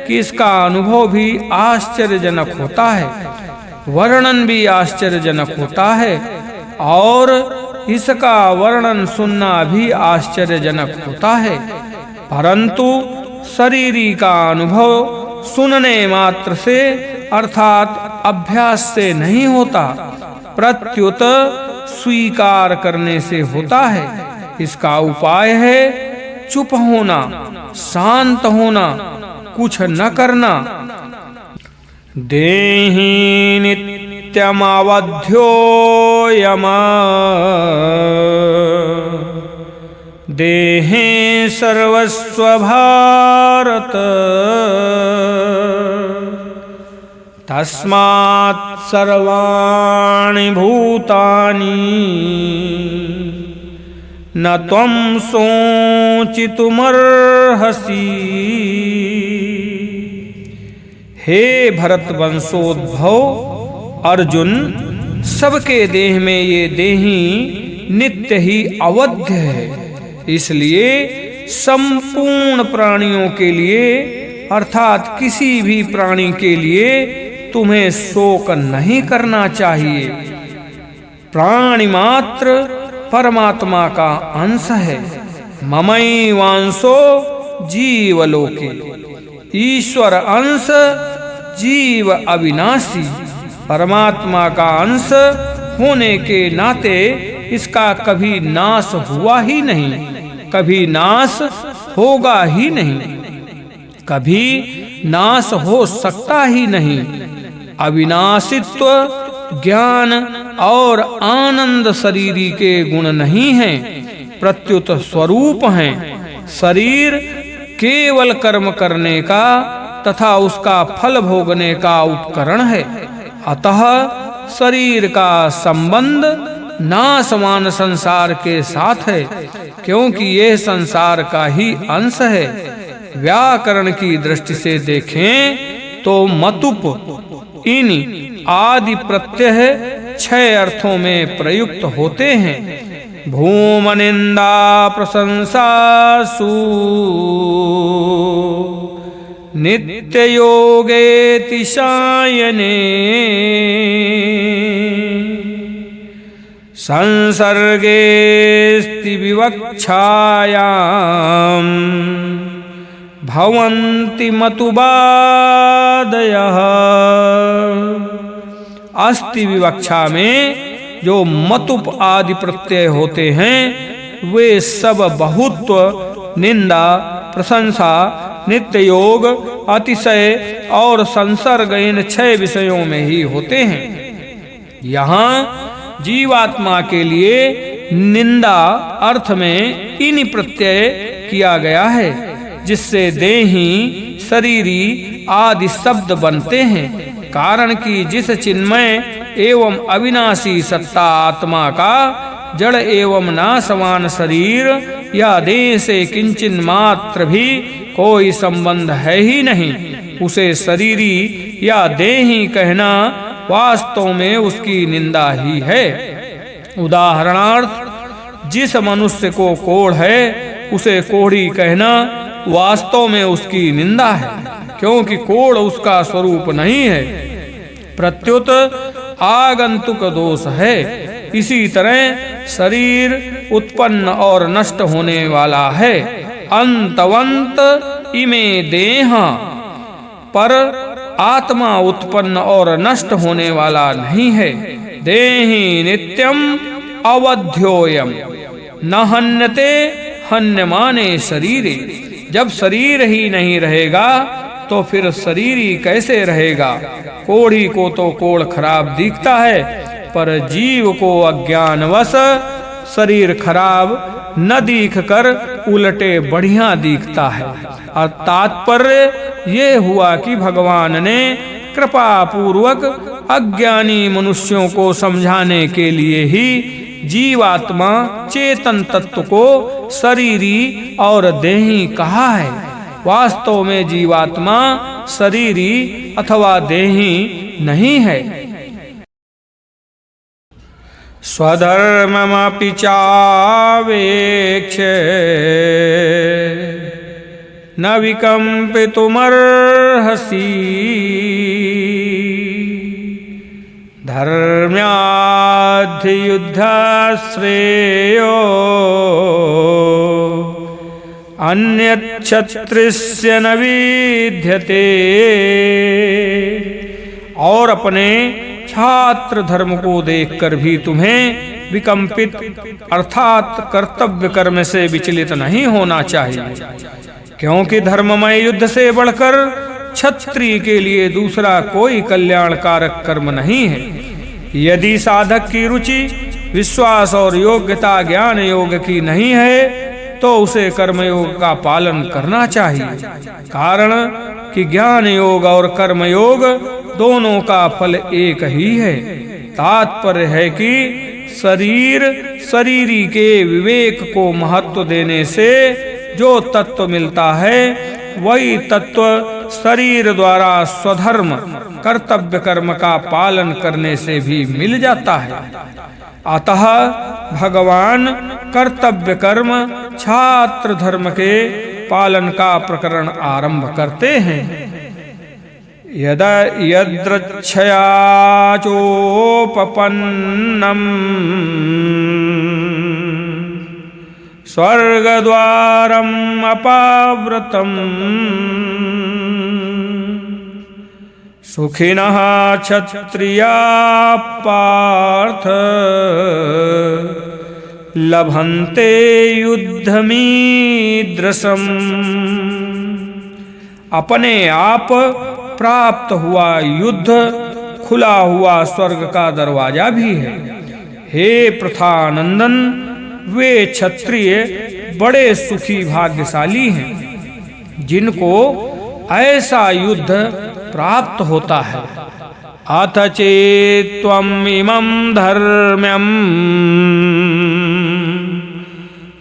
कि इसका अनुभव भी आश्चर्यजनक होता है, वर्णन भी आश्चर्यजनक होता है और इसका वर्णन सुनना भी आश्चर्यजनक होता है, परंतु शरीरी का अनुभव सुनने मात्र से अर्थात अभ्यास से नहीं होता, प्रत्युत स्वीकार करने से होता है। इसका उपाय है चुप होना, शांत होना, कुछ न करना। देहि नित्यमवध्यो यमा देहे सर्वस्व भारत तस्मात् सर्वाणि भूतानि न त्वं सोचितुमर्हसि। हे भरत वंशोद्भव अर्जुन, सबके देह में ये देही नित्य ही अवध्य है, इसलिए संपूर्ण प्राणियों के लिए अर्थात किसी भी प्राणी के लिए तुम्हें शोक नहीं करना चाहिए। प्राणी मात्र परमात्मा का अंश है। ममैवांशो जीवलोके, ईश्वर अंश जीव अविनाशी। परमात्मा का अंश होने के नाते इसका कभी नाश हुआ ही नहीं, कभी नाश होगा ही नहीं, कभी नाश हो सकता ही नहीं। अविनाशित्व, ज्ञान और आनंद शरीरी के गुण नहीं हैं, प्रत्युत स्वरूप हैं। शरीर केवल कर्म करने का तथा उसका फल भोगने का उपकरण है। अतः शरीर का संबंध नाशवान संसार के साथ है, क्योंकि यह संसार का ही अंश है। व्याकरण की दृष्टि से देखें तो मतुप इन आदि प्रत्यय 6 अर्थों में प्रयुक्त होते हैं। भूमनिंदा प्रशंसासु नित्य योगेति शायने संसर्गेस्ति विवक्षायां भवन्ति मतुबादयः। अस्ति विवक्षा में जो मतुप आदि प्रत्यय होते हैं वे सब बहुत्व, निंदा, प्रशंसा, नित्य योग, अतिशय और संसर्ग इन 6 विषयों में ही होते हैं। यहाँ जीवात्मा के लिए निंदा अर्थ में इन प्रत्यय किया गया है, जिससे देही, शरीरी आदि शब्द बनते हैं। कारण कि जिस चिन्मय एवं अविनाशी सत्ता आत्मा का जड़ एवं नाशवान शरीर या देह से किंचिन मात्र भी कोई संबंध है ही नहीं, उसे शरीरी या देही कहना वास्तव में उसकी निंदा ही है। उदाहरणार्थ, जिस मनुष्य को कोढ़ है उसे कोढ़ी कहना वास्तव में उसकी निंदा है, क्योंकि कोढ़ उसका स्वरूप नहीं है, प्रत्युत आगंतुक दोष है। इसी तरह शरीर उत्पन्न और नष्ट होने वाला है। अंतवंत इमे देहा, पर आत्मा उत्पन्न और नष्ट होने वाला नहीं है। देहि नित्यम अवध्योयम न हन्यते हन्यमाने शरीरे। जब शरीर ही नहीं रहेगा तो फिर शरीरी कैसे रहेगा। कोढ़ी को तो कोढ़ खराब दिखता है, पर जीव को अज्ञानवश शरीर खराब न दिख कर उलटे बढ़िया दिखता है। और तात्पर्य ये हुआ कि भगवान ने कृपा पूर्वक अज्ञानी मनुष्यों को समझाने के लिए ही जीवात्मा चेतन तत्व को शरीरी और देही कहा है। वास्तव में जीवात्मा शरीरी अथवा देही नहीं है। स्वधर्ममपि चावेक्ष्य न विकम्पितुमर्हसि धर्म्याद्धियुद्धश्रेयो अन्यच्छत्रुस्य न विद्यते। और अपने छात्र धर्म को देखकर भी तुम्हें विकम्पित अर्थात कर्तव्य कर्म से विचलित नहीं होना चाहिए, क्योंकि धर्ममय युद्ध से बढ़कर क्षत्रिय के लिए दूसरा कोई कल्याणकारक कर्म नहीं है। यदि साधक की रुचि विश्वास और योग्यता ज्ञान योग की नहीं है तो उसे कर्मयोग का पालन करना चाहिए, कारण कि ज्ञान योग और कर्मयोग दोनों का फल एक ही है। तात्पर्य है कि शरीरी के विवेक को महत्व देने से जो तत्व मिलता है वही तत्व शरीर द्वारा स्वधर्म कर्तव्य कर्म का पालन करने से भी मिल जाता है। अतः भगवान कर्तव्य कर्म छात्र धर्म के पालन का प्रकरण आरंभ करते हैं। यदृच्छया चोपपन्नम् स्वर्गद्वारम् अपावृतम् सुखिनः क्षत्रिया पार्थ लभन्ते युद्धमीदृशम्। अपने आप प्राप्त हुआ युद्ध खुला हुआ स्वर्ग का दरवाजा भी है। हे प्रथानंदन, वे क्षत्रिय बड़े सुखी भाग्यशाली हैं जिनको ऐसा युद्ध प्राप्त होता है। अथ चेत्त्वम् इमं धर्म्यम्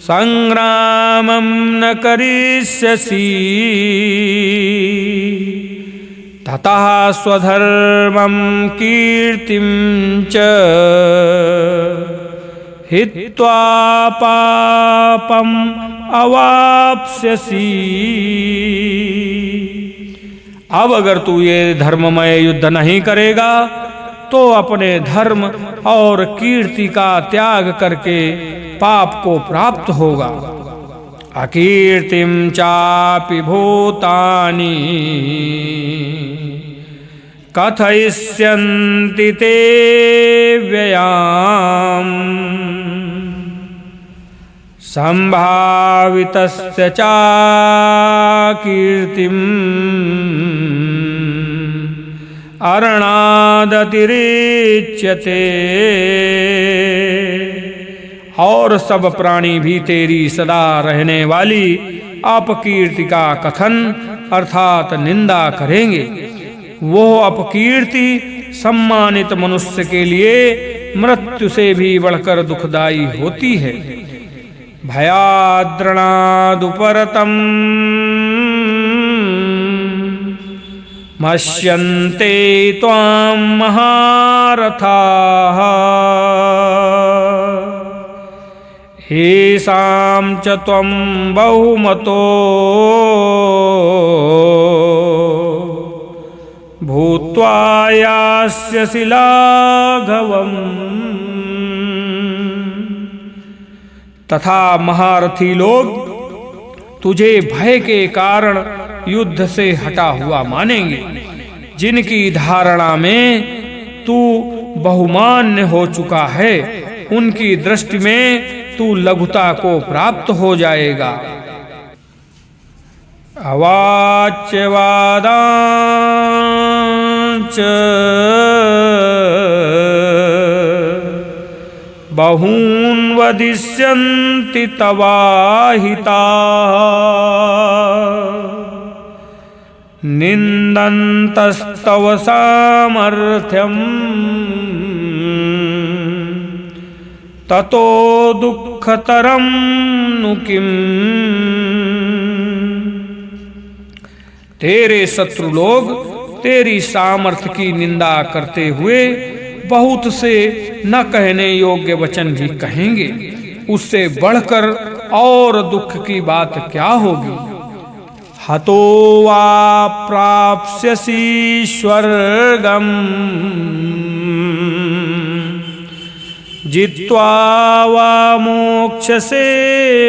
संग्रामं न करिष्यसि ततः स्वधर्मं कीर्तिं च हित्वा पापम् अवाप्स्यसि। अब अगर तू ये धर्ममय युद्ध नहीं करेगा तो अपने धर्म और कीर्ति का त्याग करके पाप को प्राप्त होगा। अकीर्तिं चापि भूतानि कथयिष्यन्ति ते व्ययाम् संभावितस्य चाकीर्तिम् अरणादतिरिच्यते। और सब प्राणी भी तेरी सदा रहने वाली अपकीर्ति का कथन अर्थात निंदा करेंगे। वो अपकीर्ति सम्मानित मनुष्य के लिए मृत्यु से भी बढ़कर दुखदाई होती है। भयाद्रणादुपरतम् मश्यन्ते त्वां महारथाः येषां च त्वं बहुमतो भूत्वा यास्यसि लाघवम्। तथा महारथी लोग तुझे भय के कारण युद्ध से हटा हुआ मानेंगे, जिनकी धारणा में तू बहुमान्य हो चुका है, उनकी दृष्टि में तू लघुता को प्राप्त हो जाएगा। अवाच्यवादांच बहून् वदिष्यन्ति तवाहिताः निन्दन्तस्तव सामर्थ्यम् ततो दुःखतरं नु किम्। तेरे शत्रु लोग तेरी सामर्थ्य की निंदा करते हुए बहुत से न कहने योग्य वचन भी कहेंगे। उससे बढ़कर और दुख की बात क्या होगी। हतो वा प्राप्स्यसि स्वर्गम जित्वा वा मोक्षसे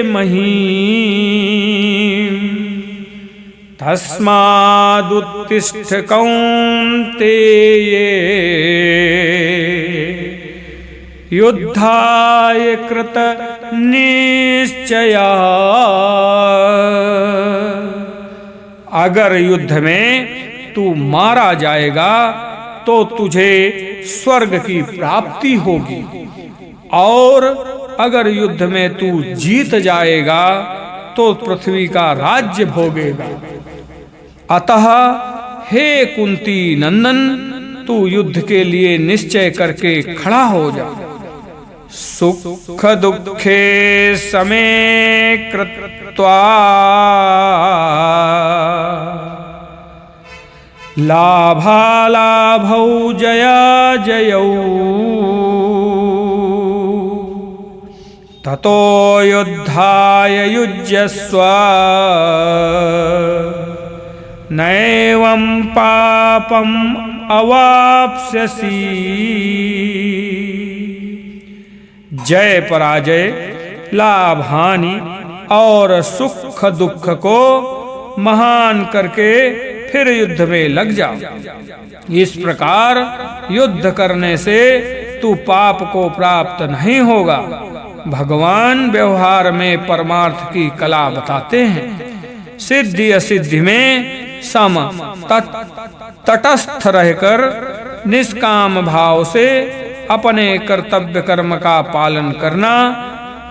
महीम् तस्मादुत्तिष्ठ कौन्तेय युद्धाय कृत निश्चया। अगर युद्ध में तू मारा जाएगा तो तुझे स्वर्ग की प्राप्ति होगी, और अगर युद्ध में तू जीत जाएगा तो पृथ्वी का राज्य भोगेगा। अतः हे कुंती नंदन, तू युद्ध के लिए निश्चय करके खड़ा हो जा। सुख दुखे समे कृत्वा लाभालाभौ जया जयौ ततो युद्धाय युज्यस्व नैवं पापम् अवाप्स्यसि। जय पराजय, लाभ हानि और सुख दुख को महान करके फिर युद्ध में लग जा। इस प्रकार युद्ध करने से तू पाप को प्राप्त नहीं होगा। भगवान व्यवहार में परमार्थ की कला बताते हैं। सिद्धि असिद्धि में सम तटस्थ रहकर निष्काम भाव से अपने कर्तव्य कर्म का पालन करना,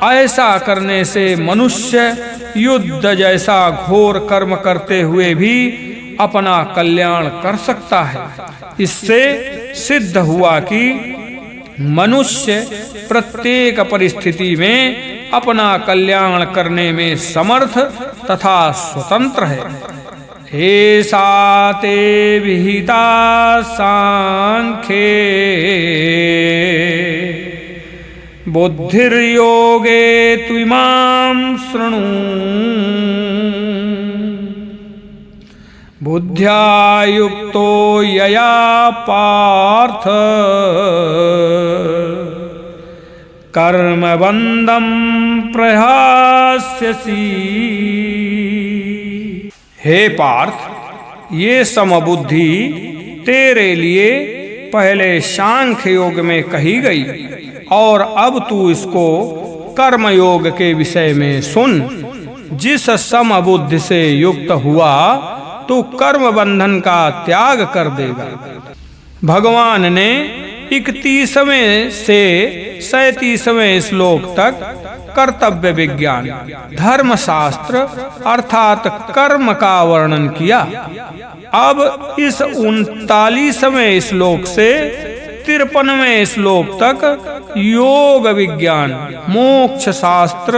ऐसा करने से मनुष्य युद्ध जैसा घोर कर्म करते हुए भी अपना कल्याण कर सकता है। इससे सिद्ध हुआ कि मनुष्य प्रत्येक परिस्थिति में अपना कल्याण करने में समर्थ तथा स्वतंत्र है। एषा ते विहिता सांख्ये बुद्धिर्योगे त्विमां शृणु। बुद्ध्या युक्तो यया पार्थ कर्मबन्धं प्रहास्यसि। हे पार्थ, ये समबुद्धि तेरे लिए पहले सांख्य योग में कही गई, और अब तू इसको कर्म योग के विषय में सुन। जिस समबुद्धि से युक्त हुआ तू कर्म बंधन का त्याग कर देगा। भगवान ने 31वें से 37वें श्लोक तक कर्तव्य विज्ञान धर्मशास्त्र अर्थात कर्म का वर्णन किया। अब इस 39वें श्लोक से 53वें श्लोक तक योग विज्ञान मोक्ष शास्त्र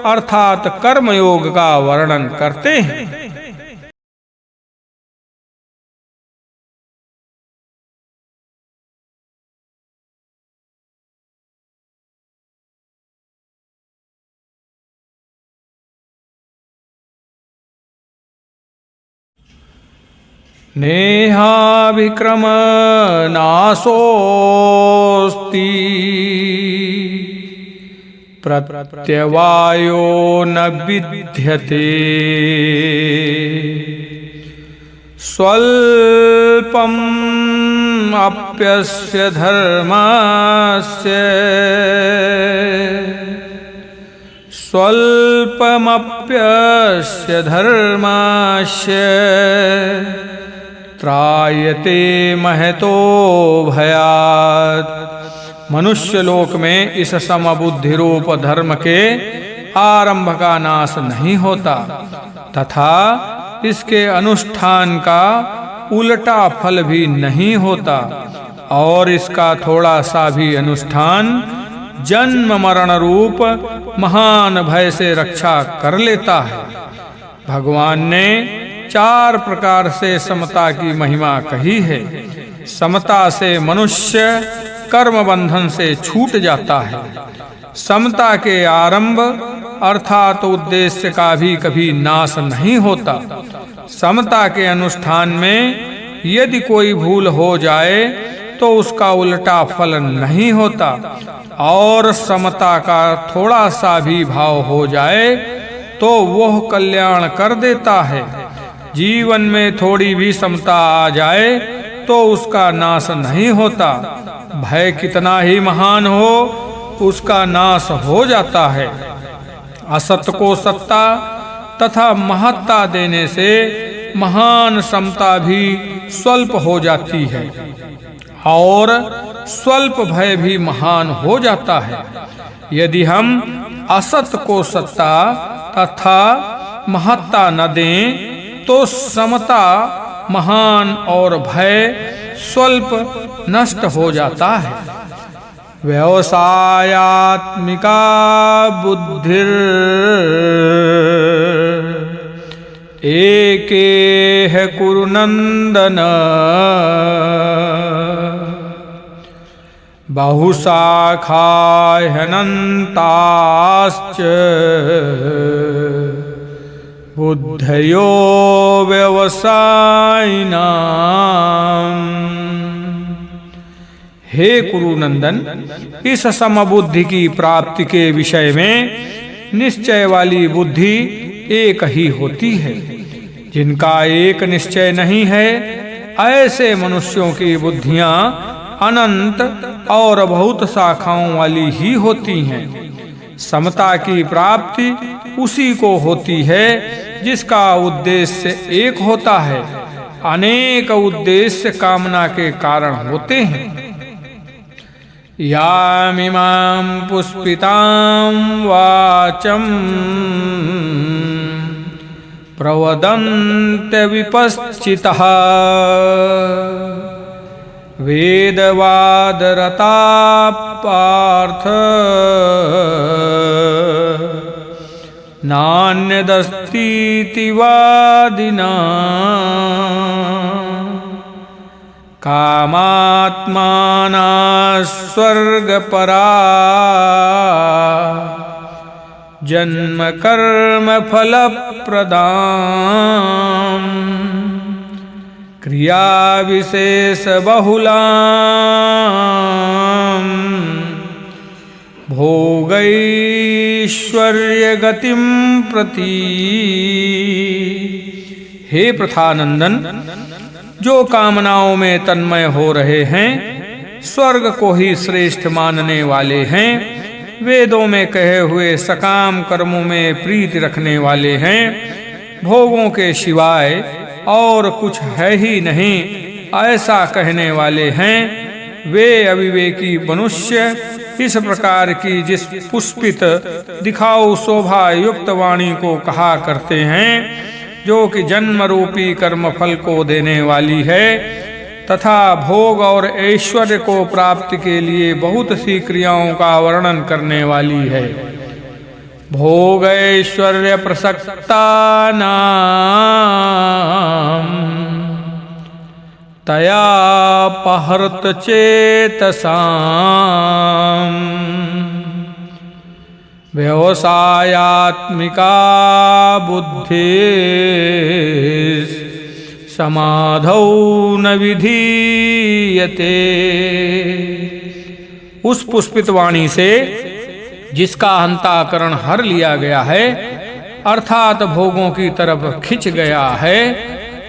अर्थात कर्म योग का वर्णन करते हैं। नेहाभिक्रम नाशोऽस्ति प्रत्यवायो न विद्यते। स्वल्पम् अप्यस्य धर्मस्य स्वल्पमप्यस्य धर्मस्य त्रायते महतो भयात्। मनुष्य लोक में इस समबुद्धि रूप धर्म के आरंभ का नाश नहीं होता तथा इसके अनुष्ठान का उल्टा फल भी नहीं होता, और इसका थोड़ा सा भी अनुष्ठान जन्म मरण रूप महान भय से रक्षा कर लेता है। भगवान ने 4 प्रकार से समता की महिमा कही है। समता से मनुष्य कर्म बंधन से छूट जाता है। समता के आरंभ अर्थात उद्देश्य का भी कभी नाश नहीं होता। समता के अनुष्ठान में यदि कोई भूल हो जाए तो उसका उल्टा फल नहीं होता, और समता का थोड़ा सा भी भाव हो जाए तो वह कल्याण कर देता है। जीवन में थोड़ी भी समता आ जाए तो उसका नाश नहीं होता। भय कितना ही महान हो उसका नाश हो जाता है। असत को सत्ता तथा महत्ता देने से महान समता भी स्वल्प हो जाती है, और स्वल्प भय भी महान हो जाता है। यदि हम असत को सत्ता तथा महत्ता न दें तो समता महान और भय स्वल्प नष्ट हो जाता है। व्यवसायात्मिका बुद्धिर एकेह कुरु नंदन बहुशाखा ह्यनन्ताश्च बुद्धयो व्यवसायिनाम्। हे कुरुनंदन, इस समबुद्धि की प्राप्ति के विषय में निश्चय वाली बुद्धि एक ही होती है। जिनका एक निश्चय नहीं है, ऐसे मनुष्यों की बुद्धियां अनंत और बहुत शाखाओं वाली ही होती हैं। समता की प्राप्ति उसी को होती है जिसका उद्देश्य एक होता है। अनेक उद्देश्य कामना के कारण होते हैं। यामिमां पुष्पितां वाचं प्रवदन्त्य विपश्चितः वेदवादरता पार्थ नान्यदस्तीति वादिना कामात्माना स्वर्गपरा जन्म कर्म फलप्रदाम् क्रिया विशेष बहुलाम् भोगैश्वर्य गतिम प्रति। हे प्रथानंदन, जो कामनाओं में तन्मय हो रहे हैं, स्वर्ग को ही श्रेष्ठ मानने वाले हैं, वेदों में कहे हुए सकाम कर्मों में प्रीति रखने वाले हैं, भोगों के सिवाय और कुछ है ही नहीं ऐसा कहने वाले हैं, वे अविवेकी मनुष्य इस प्रकार की जिस पुष्पित दिखाऊ शोभा युक्त वाणी को कहा करते हैं, जो कि जन्म रूपी कर्म फल को देने वाली है तथा भोग और ऐश्वर्य को प्राप्ति के लिए बहुत सी क्रियाओं का वर्णन करने वाली है। भोग ऐश्वर्य प्रसक्ता नाम तया पहर्त चेतसाम व्यवसायात्मिका बुद्धि समाधौ न विधीयते। उस पुष्पित वाणी से जिसका अंतःकरण हर लिया गया है, अर्थात भोगों की तरफ खिंच गया है,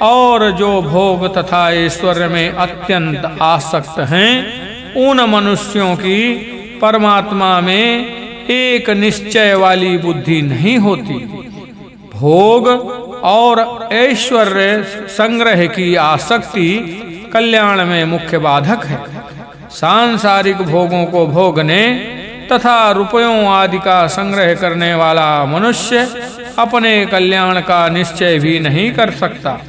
और जो भोग तथा ऐश्वर्य में अत्यंत आसक्त हैं, उन मनुष्यों की परमात्मा में एक निश्चय वाली बुद्धि नहीं होती। भोग और ऐश्वर्य संग्रह की आसक्ति कल्याण में मुख्य बाधक है। सांसारिक भोगों को भोगने तथा रुपयों आदि का संग्रह करने वाला मनुष्य अपने कल्याण का निश्चय भी नहीं कर सकता,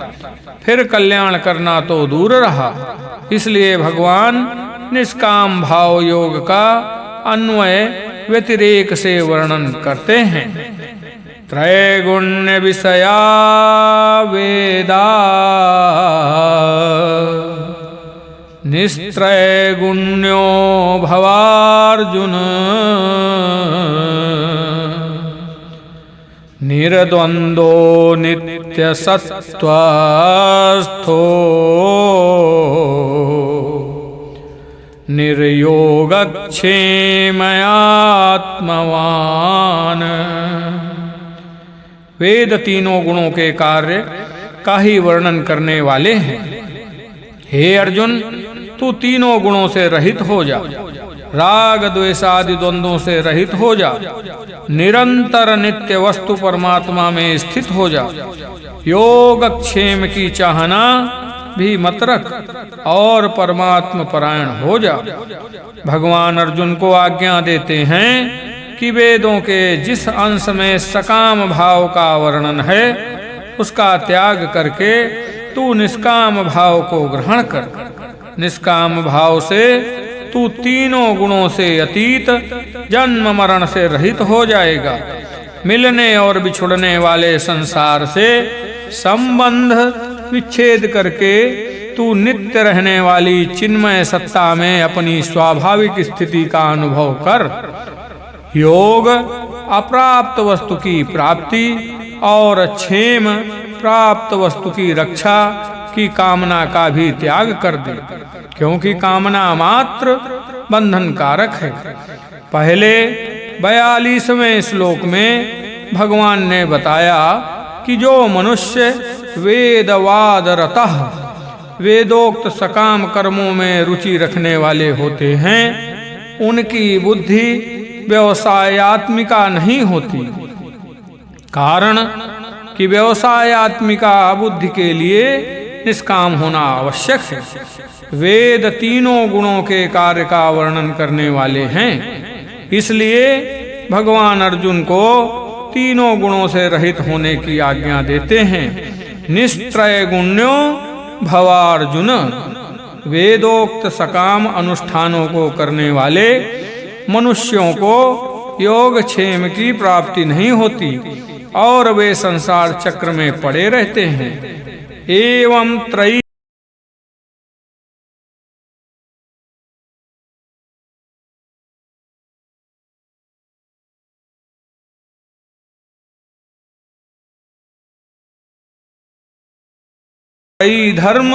फिर कल्याण करना तो दूर रहा। इसलिए भगवान निष्काम भाव योग का अन्वय व्यतिरेक से वर्णन करते हैं। त्रैगुण्य विषया वेदा निस्त्रैगुण्यो भवार्जुन निर्द्वन्द्वो नित्यसत्त्वस्थो निर्योगक्षेमयात्मवान्। वेद तीनों गुणों के कार्य का ही वर्णन करने वाले हैं। हे अर्जुन, तू तीनों गुणों से रहित हो जा, राग द्वेष आदि द्वंद्वों से रहित हो जा, निरंतर नित्य वस्तु परमात्मा में स्थित हो जा, योगक्षेम की चाहना भी मत रख और परमात्म परायण हो जा। भगवान अर्जुन को आज्ञा देते हैं कि वेदों के जिस अंश में सकाम भाव का वर्णन है उसका त्याग करके तू निष्काम भाव को ग्रहण कर। निष्काम भाव से तू तीनों गुणों से अतीत, जन्म मरण से रहित हो जाएगा। मिलने और बिछुड़ने वाले संसार से संबंध विच्छेद करके तू नित्य रहने वाली चिन्मय सत्ता में अपनी स्वाभाविक स्थिति का अनुभव कर। योग अप्राप्त वस्तु की प्राप्ति और क्षेम प्राप्त वस्तु की रक्षा की कामना का भी त्याग कर दे, क्योंकि कामना मात्र बंधन कारक है। पहले 42वें श्लोक में भगवान ने बताया कि जो मनुष्य वेदवाद रतः वेदोक्त सकाम कर्मों में रुचि रखने वाले होते हैं, उनकी बुद्धि व्यवसायात्मिका नहीं होती। कारण कि व्यवसायात्मिका बुद्धि के लिए निष्काम होना आवश्यक है। वेद तीनों गुणों के कार्य का वर्णन करने वाले हैं, इसलिए भगवान अर्जुन को तीनों गुणों से रहित होने की आज्ञा देते हैं। निस्त्रैगुण्यो भवार्जुन, वेदोक्त सकाम अनुष्ठानों को करने वाले मनुष्यों को योगक्षेम की प्राप्ति नहीं होती और वे संसार चक्र में पड़े रहते हैं। एवं त्रयी धर्म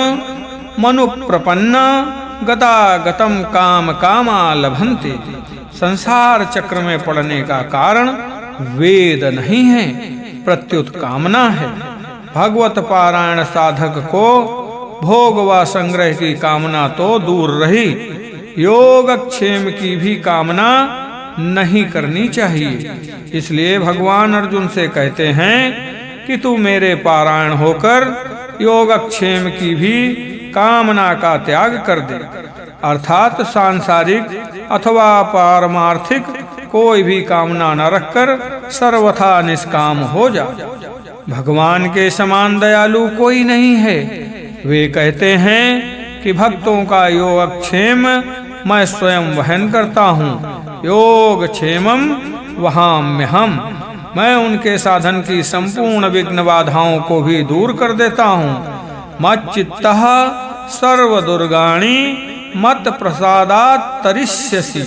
मनु प्रपन्ना गतागतम काम कामा लभन्ते। संसार चक्र में पड़ने का कारण वेद नहीं है, प्रत्युत कामना है। भगवत पारायण साधक को भोग व संग्रह की कामना तो दूर रही, योगक्षेम की भी कामना नहीं करनी चाहिए। इसलिए भगवान अर्जुन से कहते हैं कि तू मेरे पारायण होकर योगक्षेम की भी कामना का त्याग कर दे, अर्थात सांसारिक अथवा पारमार्थिक कोई भी कामना न रखकर सर्वथा निष्काम हो जा। भगवान के समान दयालु कोई नहीं है। वे कहते हैं कि भक्तों का योगक्षेम मैं स्वयं वहन करता हूँ, योगक्षेमम वहाम्यहम्। मैं उनके साधन की संपूर्ण विघ्न बाधाओं को भी दूर कर देता हूँ। मच्चित्तः सर्व दुर्गाणि मत प्रसादात् तरिष्यसि,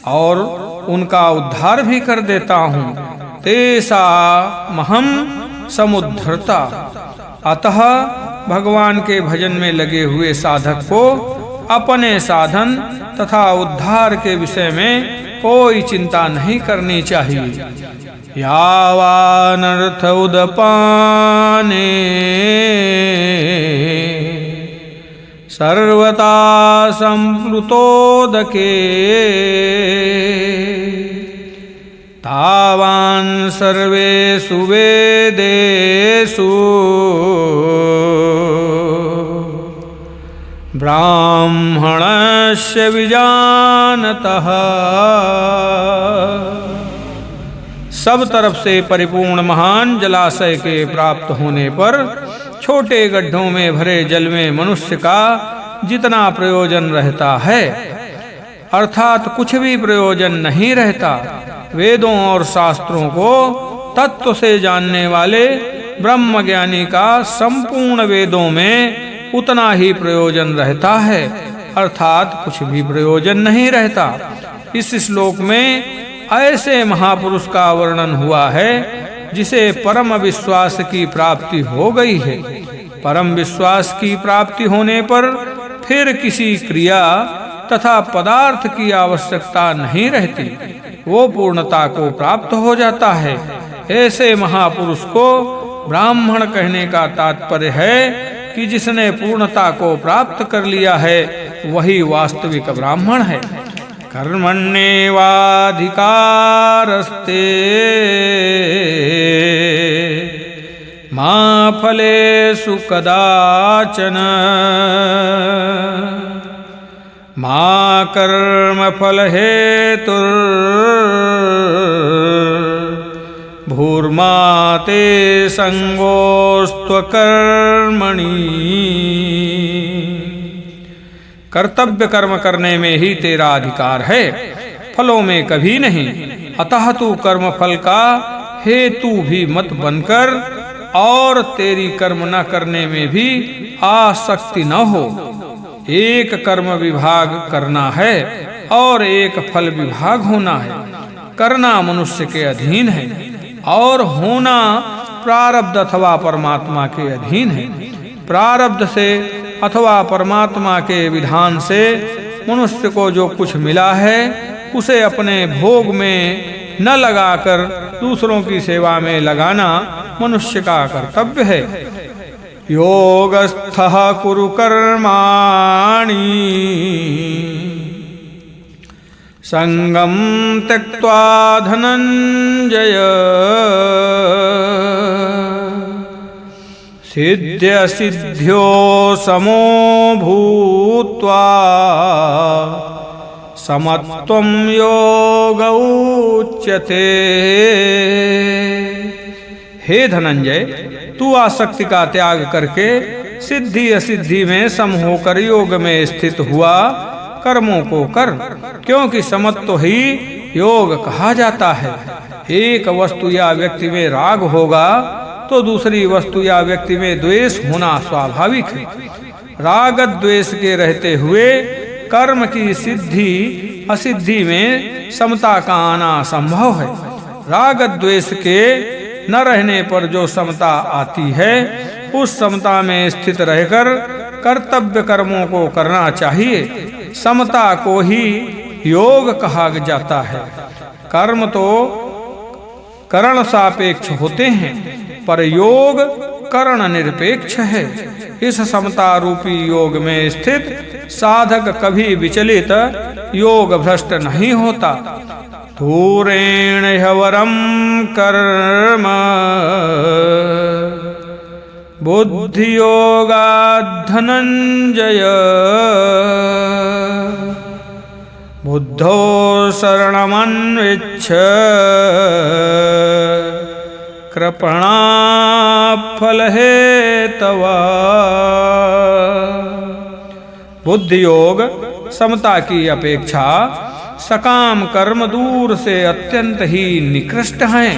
और उनका उद्धार भी कर देता हूँ। तेषामहं समुद्धर्ता। अतः भगवान के भजन में लगे हुए साधक को अपने साधन तथा उद्धार के विषय में कोई चिंता नहीं करनी चाहिए। यावानर्थ उदपाने सर्वथा संप्लुतोदके तावान् सर्वेषु वेदेषु ब्राह्मणस्य विजानतः। सब तरफ से परिपूर्ण महान जलाशय के प्राप्त होने पर छोटे गड्ढों में भरे जल में मनुष्य का जितना प्रयोजन रहता है, अर्थात कुछ भी प्रयोजन नहीं रहता, वेदों और शास्त्रों को तत्व से जानने वाले ब्रह्मज्ञानी का संपूर्ण वेदों में उतना ही प्रयोजन रहता है, अर्थात कुछ भी प्रयोजन नहीं रहता। इस श्लोक में ऐसे महापुरुष का वर्णन हुआ है जिसे परम विश्वास की प्राप्ति हो गई है। परम विश्वास की प्राप्ति होने पर फिर किसी क्रिया तथा पदार्थ की आवश्यकता नहीं रहती, वो पूर्णता को प्राप्त हो जाता है। ऐसे महापुरुष को ब्राह्मण कहने का तात्पर्य है कि जिसने पूर्णता को प्राप्त कर लिया है वही वास्तविक ब्राह्मण है। कर्मण्येवाधिकारस्ते मा फलेषु कदाचन मा कर्मफलहेतुर्भूर्मा ते संगोस्त्वकर्मणि। कर्तव्य कर्म करने में ही तेरा अधिकार है, फलों में कभी नहीं। अतः तू कर्म फल का हेतु भी मत बनकर और तेरी कर्म न करने में भी आसक्ति न हो। एक कर्म विभाग करना है और एक फल विभाग होना है। करना मनुष्य के अधीन है और होना प्रारब्ध अथवा परमात्मा के अधीन है। प्रारब्ध से अथवा परमात्मा के विधान से मनुष्य को जो कुछ मिला है उसे अपने भोग में न लगाकर दूसरों की सेवा में लगाना मनुष्य का कर्तव्य है। योगस्थः कुरु कर्माणि संगम त्यक्त्वा धनंजय सिद्ध्य सिद्ध्यो समो भूत्वा समत्वं योग उच्यते। हे धनंजय, तू आसक्ति का त्याग करके सिद्धि असिद्धि में सम होकर योग में स्थित हुआ कर्मों को कर, क्योंकि समत्व ही योग कहा जाता है। एक वस्तु या व्यक्ति में राग होगा तो दूसरी वस्तु या व्यक्ति में द्वेष होना स्वाभाविक है। राग द्वेष के रहते हुए कर्म की सिद्धि असिद्धि में समता का आना संभव है। राग द्वेष के न रहने पर जो समता आती है उस समता में स्थित रहकर कर्तव्य कर्मों को करना चाहिए। समता को ही योग कहा जाता है। कर्म तो करण सापेक्ष होते हैं पर योग करण निरपेक्ष है। इस समता रूपी योग में स्थित साधक कभी विचलित योग भ्रष्ट नहीं होता। धूरेण ह्यवरं कर्म बुद्धि योगात् धनंजय बुद्धो शरणमन्विच्छ कृपणा फलहेतवा। बुद्धि योग समता की अपेक्षा सकाम कर्म दूर से अत्यंत ही निकृष्ट हैं।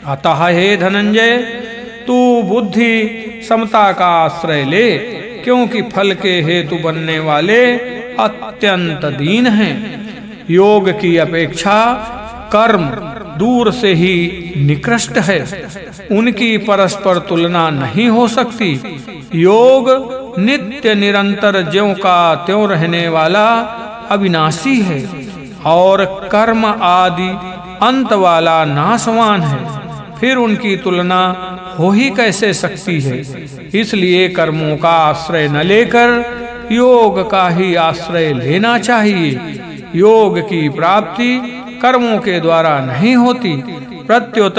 अतः हे धनंजय, तू बुद्धि समता का आश्रय ले, क्योंकि फल के हेतु बनने वाले अत्यंत दीन हैं। योग की अपेक्षा कर्म दूर से ही निकृष्ट है, उनकी परस्पर तुलना नहीं हो सकती। योग नित्य निरंतर ज्यों का त्यों रहने वाला अविनाशी है और कर्म आदि अंत वाला नाशवान है, फिर उनकी तुलना हो ही कैसे सकती है। इसलिए कर्मों का आश्रय न लेकर योग का ही आश्रय लेना चाहिए। योग की प्राप्ति कर्मों के द्वारा नहीं होती, प्रत्युत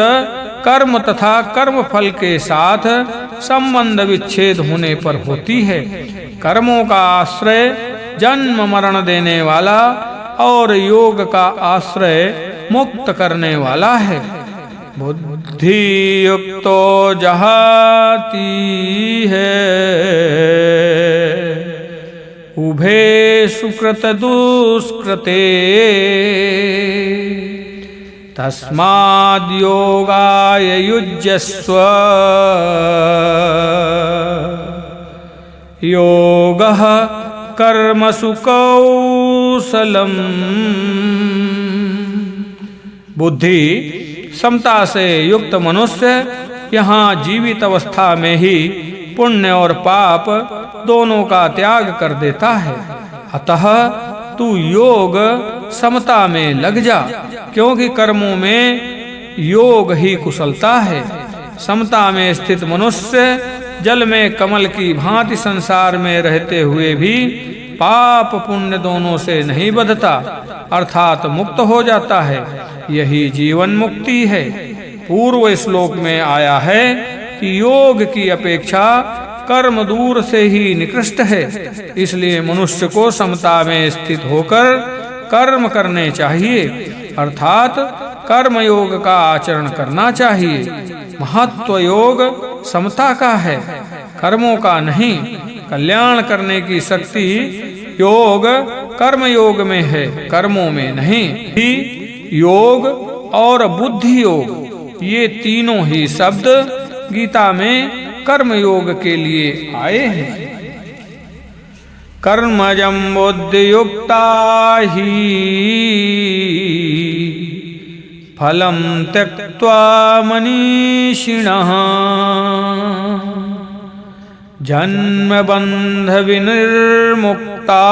कर्म तथा कर्म फल के साथ संबंध विच्छेद होने पर होती है। कर्मों का आश्रय जन्म मरण देने वाला और योग का आश्रय मुक्त करने वाला है। बुद्धि युक्तो जहाती है उभे सुकृत दुष्कृते तस्माद् योगाय युज्यस्व योगः कर्मसु कौशलम्। बुद्धि समता से युक्त मनुष्य यहाँ जीवित अवस्था में ही पुण्य और पाप दोनों का त्याग कर देता है। अतः तू योग समता में लग जा, क्योंकि कर्मों में योग ही कुशलता है। समता में स्थित मनुष्य जल में कमल की भांति संसार में रहते हुए भी पाप पुण्य दोनों से नहीं बंधता, अर्थात मुक्त हो जाता है। यही जीवन मुक्ति है। पूर्व श्लोक में आया है कि योग की अपेक्षा कर्म दूर से ही निकृष्ट है। इसलिए मनुष्य को समता में स्थित होकर कर्म करने चाहिए, अर्थात कर्म योग का आचरण करना चाहिए। महत्व योग समता का है, कर्मों का नहीं। कल्याण करने की शक्ति योग कर्म योग में है, कर्मों में नहीं। योग और बुद्धि योग ये तीनों ही शब्द गीता में कर्म योग के लिए आए हैं। कर्मजं बुद्धियुक्ता हि फलं त्यक्त्वा मनीषिणः जन्मबन्ध विनिर्मुक्ता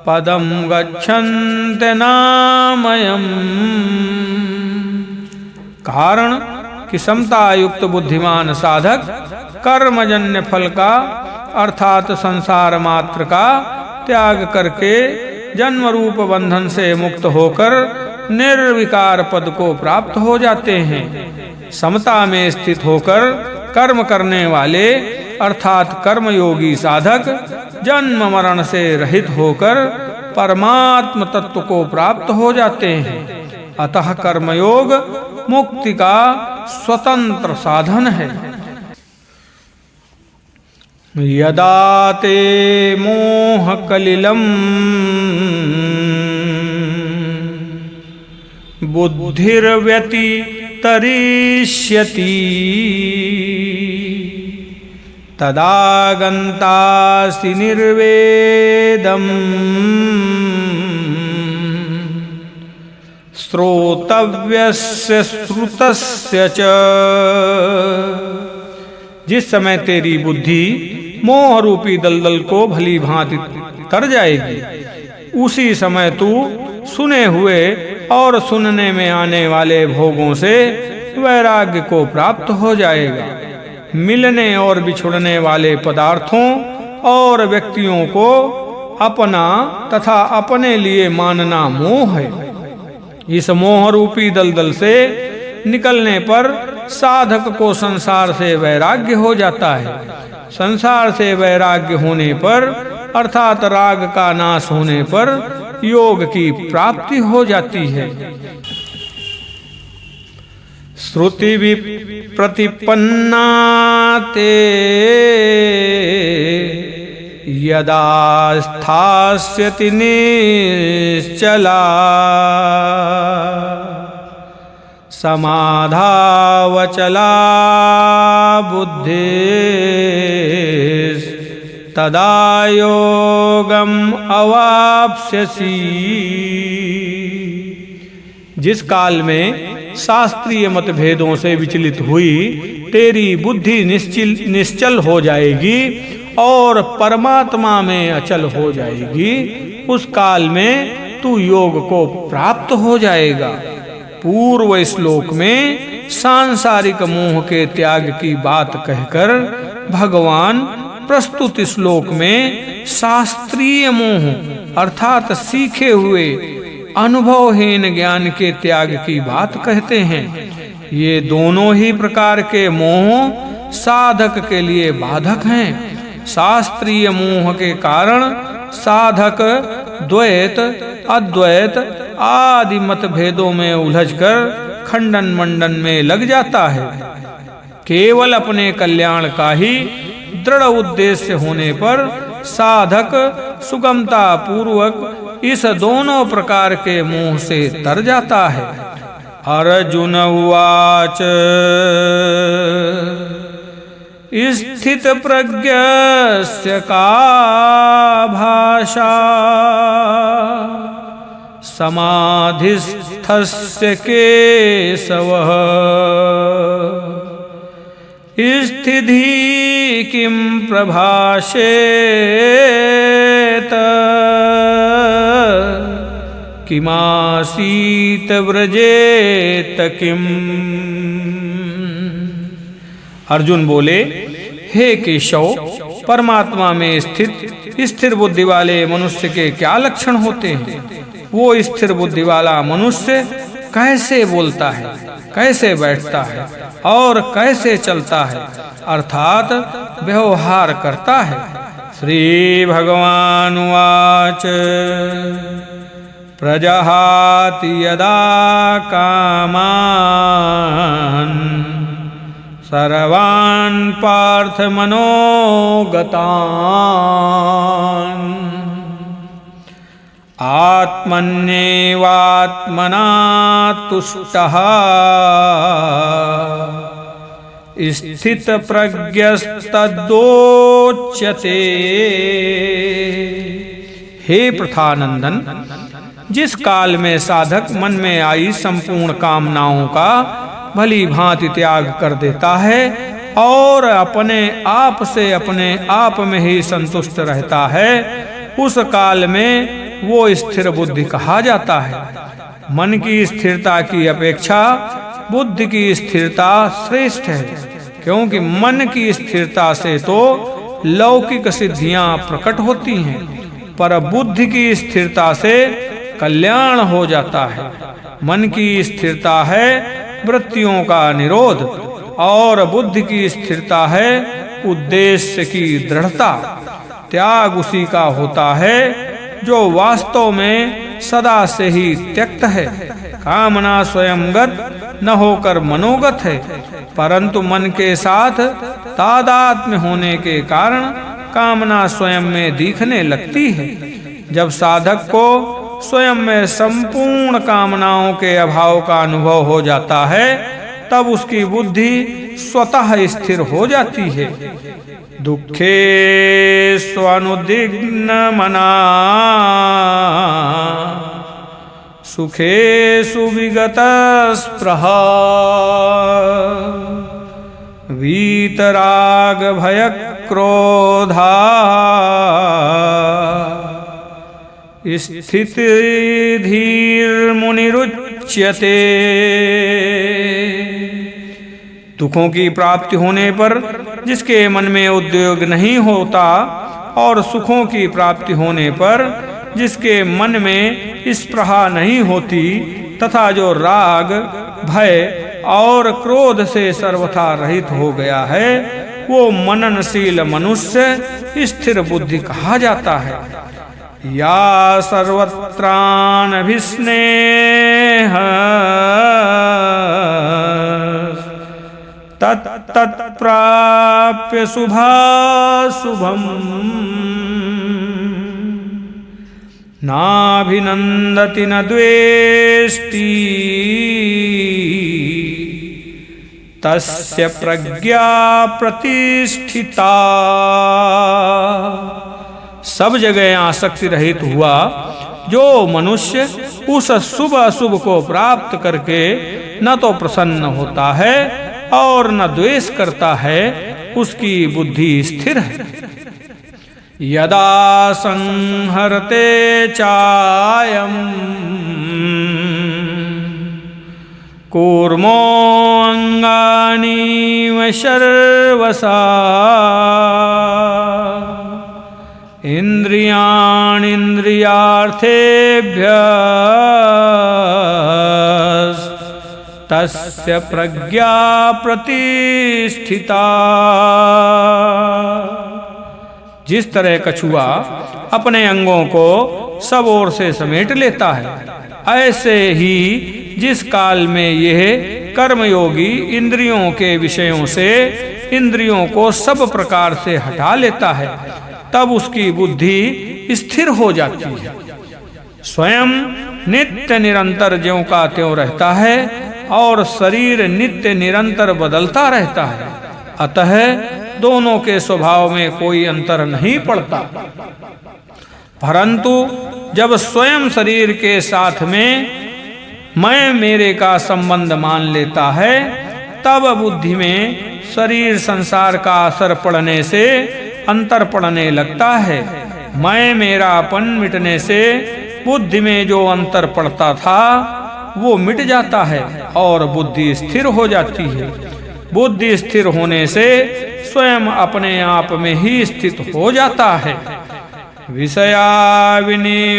पदं गच्छन्ति नामयम्। कारण कि समता युक्त बुद्धिमान साधक कर्मजन्य फल का अर्थात संसार मात्र का त्याग करके जन्म रूप बंधन से मुक्त होकर निर्विकार पद को प्राप्त हो जाते हैं। समता में स्थित होकर कर्म करने वाले अर्थात कर्मयोगी साधक जन्म मरण से रहित होकर परमात्म तत्व को प्राप्त हो जाते हैं। अतः कर्मयोग मुक्ति का स्वतंत्र साधन है। यदा ते मोह कलिलम् बुद्धिर्व्यतितरिष्यति तदा गन्तासि निर्वेदम् श्रोतव्यस्य श्रुतस्य च। जिस समय तेरी बुद्धि मोह रूपी दलदल को भली भांति तर जाएगी, उसी समय तू सुने हुए और सुनने में आने वाले भोगों से वैराग्य को प्राप्त हो जाएगा। मिलने और बिछुड़ने वाले पदार्थों और व्यक्तियों को अपना तथा अपने लिए मानना मोह है। इस मोह रूपी दलदल से निकलने पर साधक को संसार से वैराग्य हो जाता है। संसार से वैराग्य होने पर अर्थात राग का नाश होने पर योग की प्राप्ति हो जाती है। श्रुति विप्रतिपन्ना ते यदा स्थास्यति निश्चला समाधावचला बुद्धि तदा योगम अवाप्स्यसि। जिस काल में शास्त्रीय मतभेदों से विचलित हुई तेरी बुद्धि निश्चल हो जाएगी और परमात्मा में अचल हो जाएगी, उस काल में तू योग को प्राप्त हो जाएगा। पूर्व श्लोक में सांसारिक मोह के त्याग की बात कहकर भगवान प्रस्तुत श्लोक में शास्त्रीय मोह अर्थात सीखे हुए अनुभवहीन ज्ञान के त्याग की बात कहते हैं। ये दोनों ही प्रकार के मोह साधक के लिए बाधक हैं। शास्त्रीय मोह के कारण साधक द्वैत अद्वैत आदि मतभेदों में उलझकर खंडन मंडन में लग जाता है। केवल अपने कल्याण का ही दृढ़ उद्देश्य होने पर साधक सुगमता पूर्वक इस दोनों प्रकार के मोह से तर जाता है। अर्जुन उवाच स्थित प्रज्ञस्य का भाषा समाधिस्थस्य केशवः स्थिति किं प्रभाषेत किमासीत व्रजेत किम। अर्जुन बोले, हे केशव, परमात्मा में स्थित स्थिर बुद्धि वाले मनुष्य के क्या लक्षण होते हैं? वो स्थिर बुद्धि वाला मनुष्य कैसे बोलता है, कैसे बैठता है और कैसे चलता है, अर्थात व्यवहार करता है। श्री भगवान उवाच प्रजहाति यदा कामान् सर्वान् पार्थ मनोगतान् आत्मन्येवात्मना तुष्टः स्थित प्रज्ञस्तद्दोच्यते। हे प्रथानंदन, जिस काल में साधक मन में आई संपूर्ण कामनाओं का भली भांति त्याग कर देता है और अपने आप से अपने आप में ही संतुष्ट रहता है, उस काल में वो स्थिर बुद्धि कहा जाता है। मन की स्थिरता की अपेक्षा बुद्धि की स्थिरता श्रेष्ठ है, क्योंकि मन की स्थिरता से तो लौकिक सिद्धियां प्रकट होती हैं, पर बुद्धि की स्थिरता से कल्याण हो जाता है। मन की स्थिरता है वृत्तियों का निरोध और बुद्धि की स्थिरता है उद्देश्य की दृढ़ता। त्याग उसी का होता है जो वास्तव में सदा से ही त्यक्त है। कामना स्वयंगत न होकर मनोगत है, परंतु मन के साथ तादात्म्य होने के कारण कामना स्वयं में दिखने लगती है। जब साधक को स्वयं में संपूर्ण कामनाओं के अभाव का अनुभव हो जाता है, तब उसकी बुद्धि स्वतः स्थिर हो जाती है। दुखे स्वानुदिग्न मना सुखे सुविगत स्पृहा वीतराग भय क्रोधा स्थित धीर मुनिरुच्यते। दुखों की प्राप्ति होने पर जिसके मन में उद्योग नहीं होता और सुखों की प्राप्ति होने पर जिसके मन में स्पृहा नहीं होती तथा जो राग भय और क्रोध से सर्वथा रहित हो गया है, वो मननशील मनुष्य स्थिर बुद्धि कहा जाता है। या सर्वत्रानभिस्नेह तत्तत्प्राप्य शुभाशुभम् नाभिनन्दति न द्वेष्टि तस्य प्रज्ञा प्रतिष्ठिता। सब जगह आसक्ति रहित हुआ जो मनुष्य उस शुभ अशुभ को प्राप्त करके न तो प्रसन्न होता है और न द्वेष करता है, उसकी बुद्धि स्थिर है। यदा संहरते चायम् कूर्मो अंगानीव शर्वसा इंद्रियार्थेभ्यः तस्य प्रज्ञा प्रतिष्ठिता। जिस तरह कछुआ अपने अंगों को सब ओर से समेट लेता है, ऐसे ही जिस काल में यह कर्मयोगी इंद्रियों के विषयों से इंद्रियों को सब प्रकार से हटा लेता है, तब उसकी बुद्धि स्थिर हो जाती है। स्वयं नित्य निरंतर ज्यों का त्यों रहता है और शरीर नित्य निरंतर बदलता रहता है। अतः दोनों के स्वभाव में कोई अंतर नहीं पड़ता। परंतु जब स्वयं शरीर के साथ में मैं मेरे का संबंध मान लेता है, तब बुद्धि में शरीर संसार का असर पड़ने से अंतर पड़ने लगता है। मैं मेरापन मिटने से बुद्धि में जो अंतर पड़ता था वो मिट जाता है और बुद्धि स्थिर हो जाती है। बुद्धि स्थिर होने से स्वयं अपने आप में ही स्थित हो जाता है। विषया विनिवर्तन्ते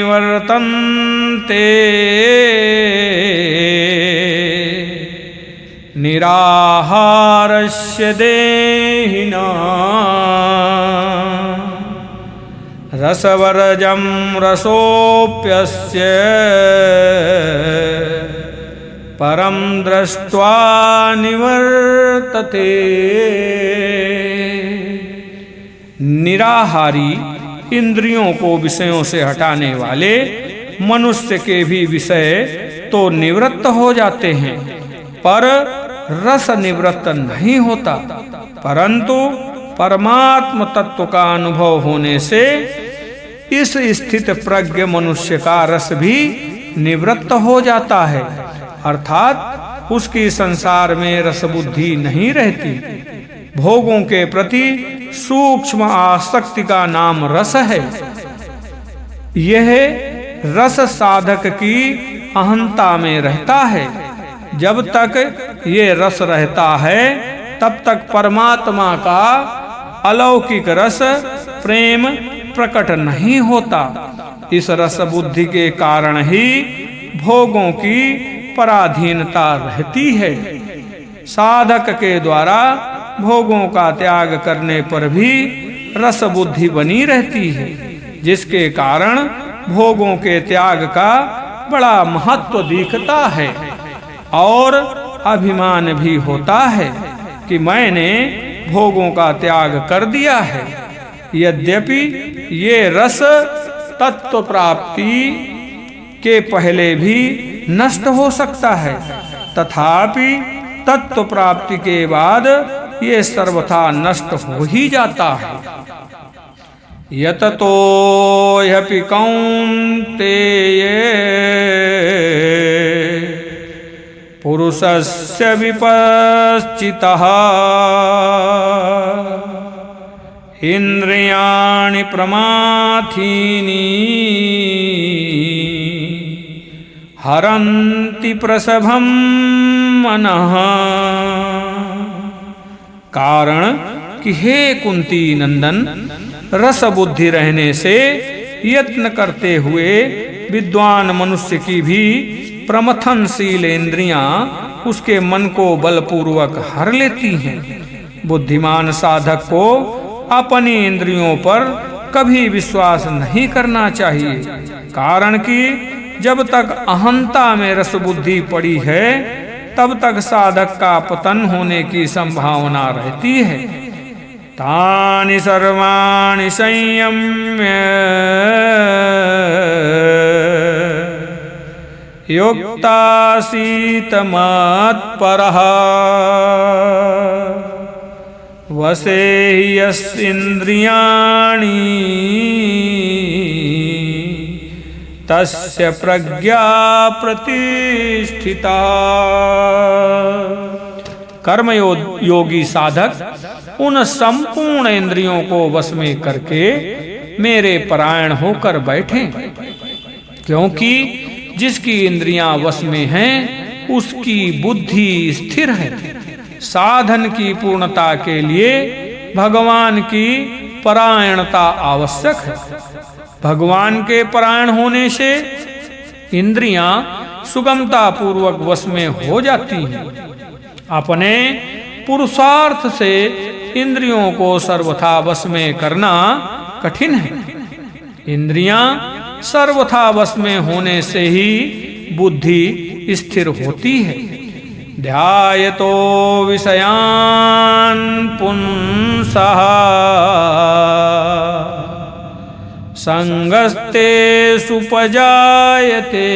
निराहारस्य देहिना रसवर्जं रसोऽप्यस्य परं दृष्ट्वा निवर्तते। निराहारी इंद्रियों को विषयों से हटाने वाले मनुष्य के भी विषय तो निवृत्त हो जाते हैं, पर रस निवृत्त नहीं होता। परंतु परमात्म तत्व का अनुभव होने से इस स्थित प्रज्ञ मनुष्य का रस भी निवृत्त हो जाता है, अर्थात उसकी संसार में रस बुद्धि नहीं रहती। भोगों के प्रति सूक्ष्म आसक्ति का नाम रस है। यह रस साधक की अहंता में रहता है। जब तक ये रस रहता है तब तक परमात्मा का अलौकिक रस प्रेम प्रकट नहीं होता। इस रस बुद्धि के कारण ही भोगों की पराधीनता रहती है। साधक के द्वारा भोगों का त्याग करने पर भी रस बुद्धि बनी रहती है, जिसके कारण भोगों के त्याग का बड़ा महत्व दिखता है और अभिमान भी होता है कि मैंने भोगों का त्याग कर दिया है। यद्यपि ये रस तत्व प्राप्ति के पहले भी नष्ट हो सकता है, तथापि तत्व प्राप्ति के बाद ये सर्वथा नष्ट हो ही जाता है। यततो ह्यपि कौन्तेय पुरुषस्य विपश्चितः इंद्रियाणि प्रमाथीनि हरन्ति प्रसभं मनः। कारण कि हे कुंती नंदन, रस बुद्धि रहने से यत्न करते हुए विद्वान मनुष्य की भी प्रमथनशील इंद्रियां उसके मन को बलपूर्वक हर लेती हैं। बुद्धिमान साधक को अपनी इंद्रियों पर कभी विश्वास नहीं करना चाहिए, कारण कि जब तक अहंता में रस बुद्धि पड़ी है तब तक साधक का पतन होने की संभावना रहती है। तानि सर्वाणि संयम्य युक्तासीत मत्परः वसे यस्इन्द्रियाणि तस्य प्रज्ञा प्रतिष्ठिता। कर्म योगी साधक उन संपूर्ण इंद्रियों को वश में करके मेरे परायण होकर बैठे, क्योंकि जिसकी इंद्रियां वश में हैं उसकी बुद्धि स्थिर है। साधन की पूर्णता के लिए भगवान की परायणता आवश्यक है। भगवान के परायण होने से इंद्रियां सुगमता पूर्वक वश में हो जाती हैं। अपने पुरुषार्थ से इंद्रियों को सर्वथा वश में करना कठिन है। इंद्रियां सर्वथा वश में होने से ही बुद्धि स्थिर होती है। ध्यायतो विषयान् पुंसः संगस्ते सुपजायते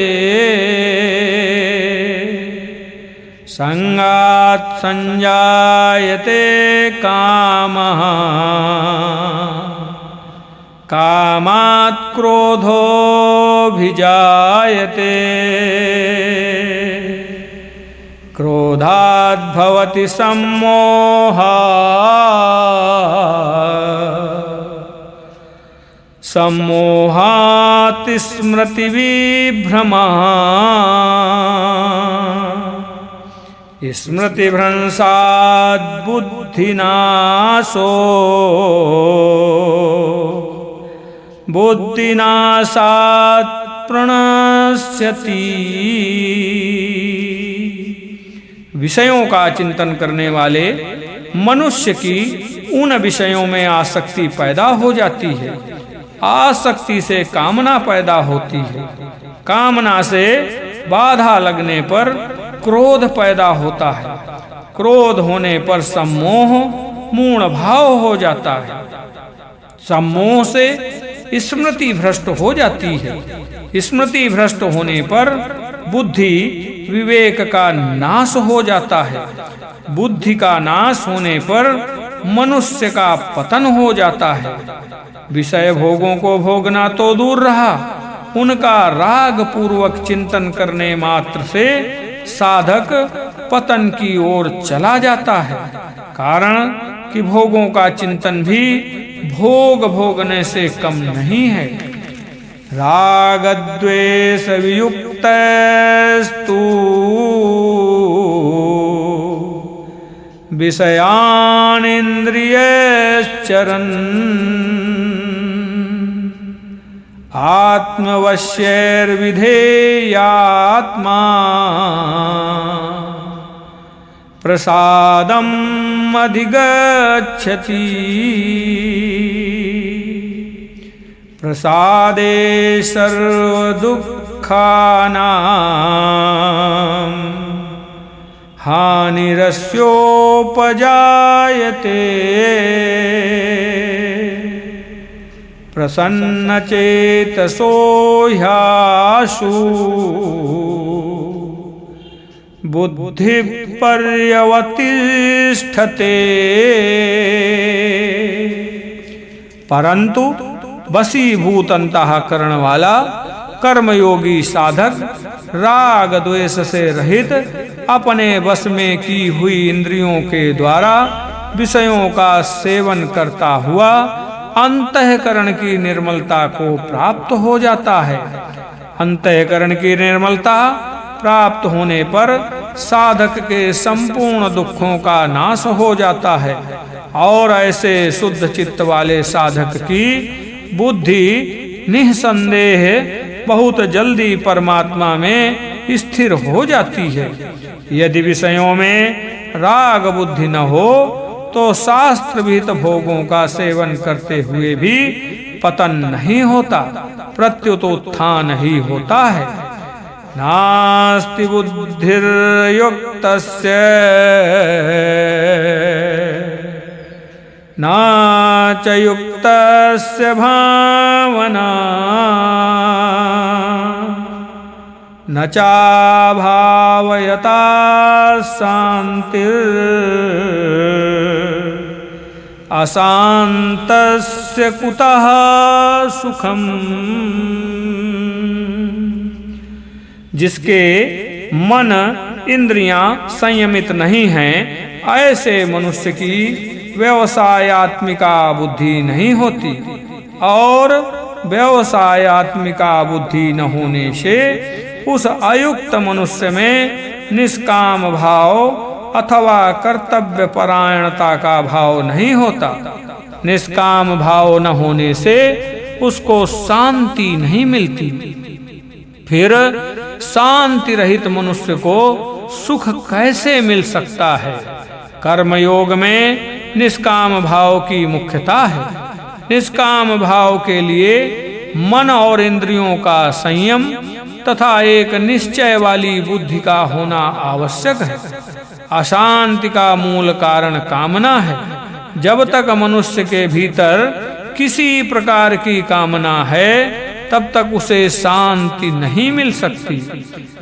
संगात् संजायते कामः कामात् क्रोधोऽभिजायते क्रोधात् भवति सम्मोहः सम्मोहात् स्मृतिविभ्रमः स्मृतिभ्रंशात् बुद्धिनाशो बुद्धिनाशात् प्रणश्यति। विषयों का चिंतन करने वाले मनुष्य की उन विषयों में आसक्ति पैदा हो जाती है। आसक्ति से कामना पैदा होती है। कामना से बाधा लगने पर क्रोध पैदा होता है। क्रोध होने पर सम्मोह मूढ़ भाव हो जाता है। सम्मोह से स्मृति भ्रष्ट हो जाती है। स्मृति भ्रष्ट होने पर बुद्धि विवेक का नाश हो जाता है। बुद्धि का नाश होने पर मनुष्य का पतन हो जाता है। विषय भोगों को भोगना तो दूर रहा, उनका राग पूर्वक चिंतन करने मात्र से साधक पतन की ओर चला जाता है। कारण कि भोगों का चिंतन भी भोग भोगने से कम नहीं है। राग द्वेष वियुक्तस्तु विषयान् इन्द्रियश्चरन् आत्मवश्यैर्विधेयात्मा प्रसादम् अधिगच्छति। प्रसादे सर्वदुःखानां हानिरस्योपजायते। प्रसन्नचेतसो ह्याशु बुद्धिपर्यवतिष्ठते। परंतु वशीभूत अंतःकरण वाला कर्मयोगी साधक राग द्वेष से रहित अपने वश में की हुई इंद्रियों के द्वारा विषयों का सेवन करता हुआ अंतःकरण की निर्मलता को प्राप्त हो जाता है। अंतःकरण की निर्मलता प्राप्त होने पर साधक के संपूर्ण दुखों का नाश हो जाता है और ऐसे शुद्ध चित्त वाले साधक की बुद्धि निःसंदेह बहुत जल्दी परमात्मा में स्थिर हो जाती है। यदि विषयों में राग बुद्धि न हो तो शास्त्र विहित भोगों का सेवन करते हुए भी पतन नहीं होता, प्रत्युत उत्थान ही होता है। नास्ति बुद्धिर्युक्तस्य न च युक्तस्य भावना न चाभावयता शान्तिर् अशान्तस्य कुतः सुखम्। जिसके मन इंद्रियां संयमित नहीं हैं, ऐसे मनुष्य की व्यवसायात्मिका बुद्धि नहीं होती और व्यवसायात्मिका बुद्धि न होने से उस अयुक्त मनुष्य में निष्काम भाव अथवा कर्तव्य परायणता का भाव नहीं होता। निष्काम भाव न होने से उसको शांति नहीं मिलती। फिर शांति रहित मनुष्य को सुख कैसे मिल सकता है? कर्मयोग में निष्काम भाव की मुख्यता है। निष्काम भाव के लिए मन और इंद्रियों का संयम तथा एक निश्चय वाली बुद्धि का होना आवश्यक है। अशांति का मूल कारण कामना है। जब तक मनुष्य के भीतर किसी प्रकार की कामना है तब तक उसे शांति नहीं मिल सकती।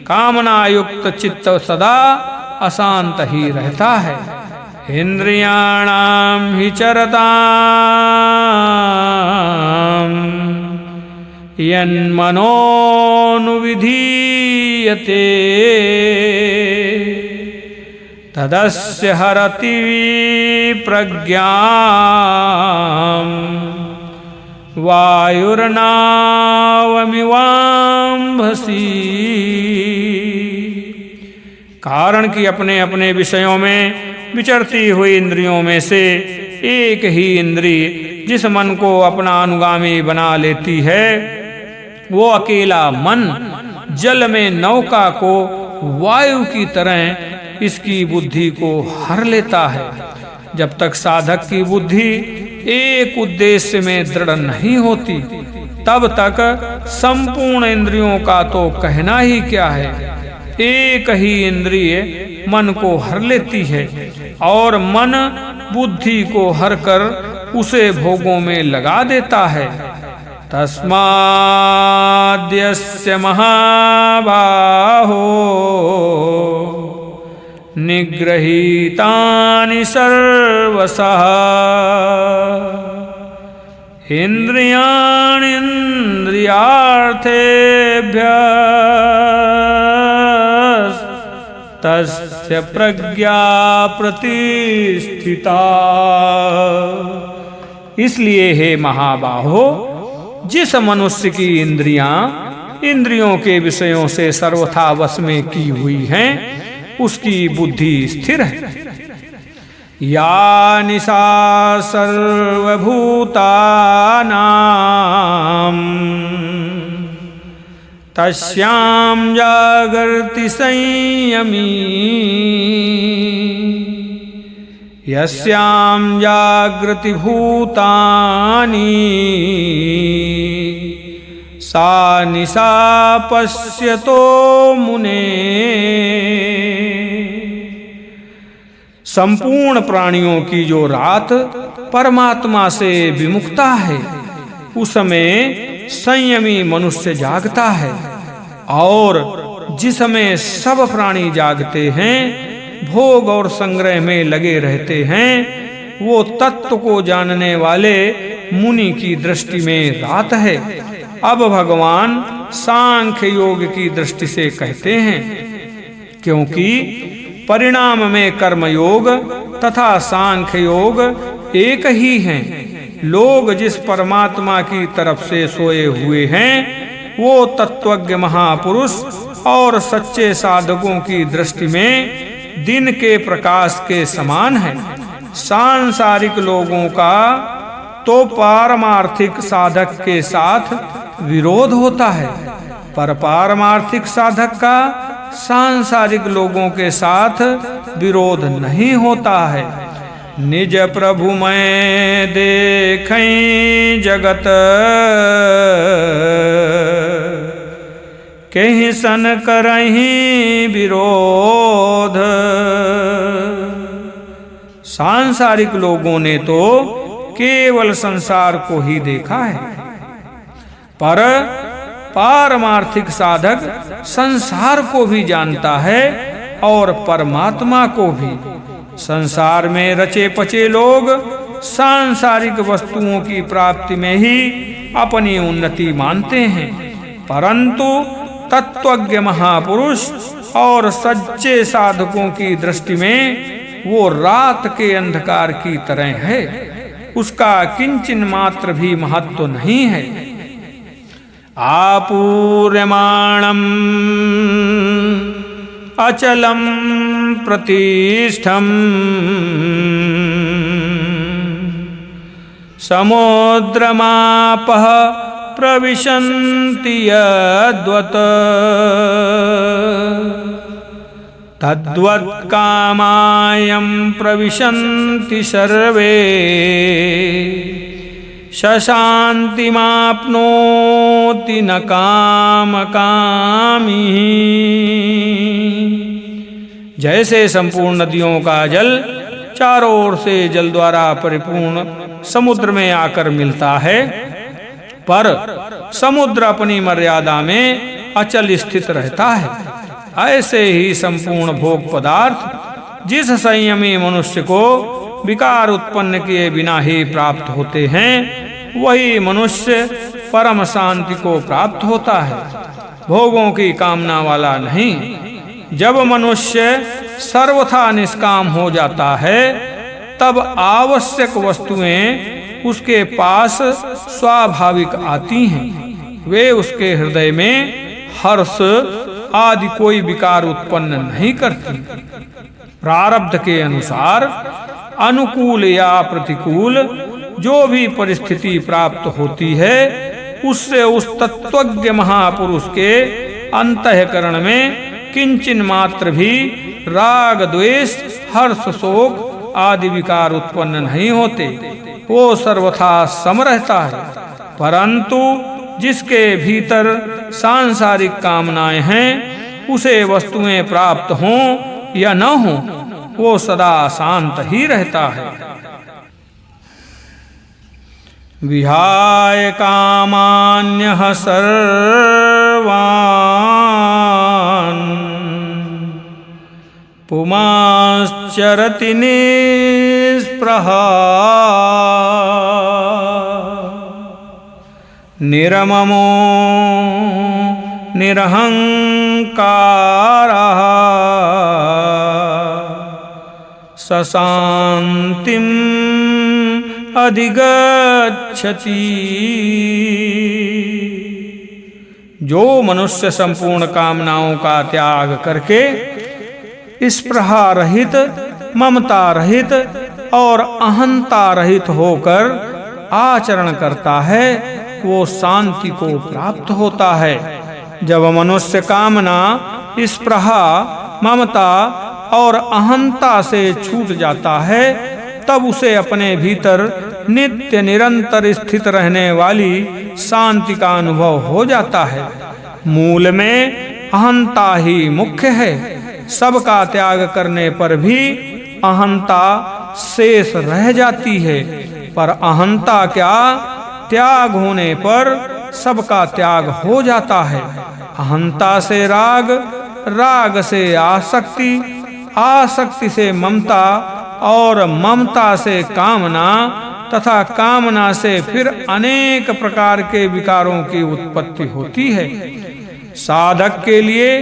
कामना युक्त चित्त सदा अशांत ही रहता है। इंद्रियाणाम हि चरताम यन्मनोनुविधीयते तदस्य हरति प्रज्ञाम् वायुर्नावमिवाम्भसि। कारण कि अपने अपने विषयों में विचरती हुई इंद्रियों में से एक ही इंद्रिय जिस मन को अपना अनुगामी बना लेती है, वो अकेला मन जल में नौका को वायु की तरह इसकी बुद्धि को हर लेता है। जब तक साधक की बुद्धि एक उद्देश्य में दृढ़ नहीं होती, तब तक संपूर्ण इंद्रियों का तो कहना ही क्या है। एक ही इंद्रिय मन को हर लेती है और मन बुद्धि को हर कर उसे भोगों में लगा देता है। तस्माद्यस्य महाबाहो निगृहीतानि सर्वशः इंद्रियाणि इंद्रियार्थेभ्यः तस्य प्रज्ञा प्रतिष्ठिता। इसलिए हे महाबाहो, जिस मनुष्य की इंद्रियों के विषयों से सर्वथा वश में की हुई हैं, उसकी बुद्धि स्थिर है। या निशा सर्वभूतानां तस्यां जागर्ति संयमी यस्यां जागृति भूतानि सा निशा पश्यतो मुने। संपूर्ण प्राणियों की जो रात परमात्मा से विमुखता है, उसमें संयमी मनुष्य जागता है, और जिसमें सब प्राणी जागते हैं, भोग और संग्रह में लगे रहते हैं, वो तत्व को जानने वाले मुनि की दृष्टि में रात है। अब भगवान सांख्य योग की दृष्टि से कहते हैं, क्योंकि परिणाम में कर्मयोग तथा सांख्य योग एक ही हैं। लोग जिस परमात्मा की तरफ से सोए हुए हैं, वो तत्वज्ञ महापुरुष और सच्चे साधकों की दृष्टि में दिन के प्रकाश के समान है। सांसारिक लोगों का तो पारमार्थिक साधक के साथ विरोध होता है, पर पारमार्थिक साधक का सांसारिक लोगों के साथ विरोध नहीं होता है। निज प्रभु मैं देखें जगत कहीं सन करहीं विरोध। सांसारिक लोगों ने तो केवल संसार को ही देखा है, पर पारमार्थिक साधक संसार को भी जानता है और परमात्मा को भी। संसार में रचे पचे लोग सांसारिक वस्तुओं की प्राप्ति में ही अपनी उन्नति मानते हैं, परंतु तत्वज्ञ महापुरुष और सच्चे साधकों की दृष्टि में वो रात के अंधकार की तरह है, उसका किंचिन मात्र भी महत्व नहीं है। आपूर्यमाणं अचलं प्रतिष्ठं समुद्रमापः प्रविशन्ति यद्वत् तद्वत् कामायं प्रविशन्ति सर्वे शशान्तिमाप्नोति न कामकामी। जैसे संपूर्ण नदियों का जल चारों ओर से जल द्वारा परिपूर्ण समुद्र में आकर मिलता है, पर समुद्र अपनी मर्यादा में अचल स्थित रहता है। ऐसे ही संपूर्ण भोग पदार्थ जिस संयमी मनुष्य को विकार उत्पन्न किए बिना ही प्राप्त होते हैं, वही मनुष्य परम शांति को प्राप्त होता है, भोगों की कामना वाला नहीं। जब मनुष्य सर्वथा निष्काम हो जाता है, तब आवश्यक वस्तुएं उसके पास स्वाभाविक आती हैं। वे उसके हृदय में हर्ष आदि कोई विकार उत्पन्न नहीं करती। प्रारब्ध के अनुसार अनुकूल या प्रतिकूल जो भी परिस्थिति प्राप्त होती है, उससे उस तत्वज्ञ महापुरुष के अंतःकरण में किंचिन मात्र भी राग द्वेष हर्ष शोक आदि विकार उत्पन्न नहीं होते। वो सर्वथा सम रहता है। परंतु जिसके भीतर सांसारिक कामनाएं हैं, उसे वस्तुएं प्राप्त हों या न हों, वो सदा शांत ही रहता है। विहाय कामान्यः सर्वान् पुमाश्चरति निःस्पृहा निरममो निरहंकारः सशान्तिम् अधिगच्छति। जो मनुष्य संपूर्ण कामनाओं का त्याग करके स्पृहा रहित, ममता रहित और अहंता रहित होकर आचरण करता है, वो शांति को प्राप्त होता है। जब मनुष्य कामना, स्पृहा, ममता और अहंता से छूट जाता है, तब उसे अपने भीतर नित्य निरंतर स्थित रहने वाली शांति का अनुभव हो जाता है। मूल में अहंता ही मुख्य है। सबका त्याग करने पर भी अहंता शेष रह जाती है, पर अहंता क्या, त्याग होने पर सबका त्याग हो जाता है। अहंता से राग, राग से आसक्ति, आसक्ति से ममता और ममता से कामना तथा कामना से फिर अनेक प्रकार के विकारों की उत्पत्ति होती है। साधक के लिए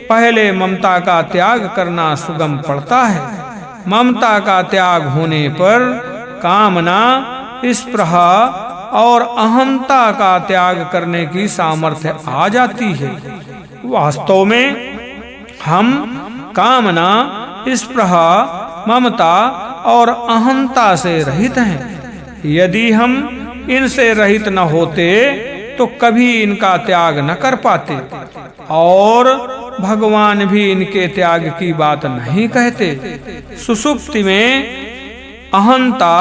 पहले ममता का त्याग करना सुगम पड़ता है। ममता का त्याग होने पर कामना, स्पृहा और अहंता का त्याग करने की सामर्थ्य आ जाती है। वास्तव में हम कामना, स्पृहा, ममता और अहंता से रहित हैं। यदि हम इनसे रहित न होते तो कभी इनका त्याग न कर पाते, और भगवान भी इनके त्याग की बात नहीं कहते। सुषुप्ति में अहंता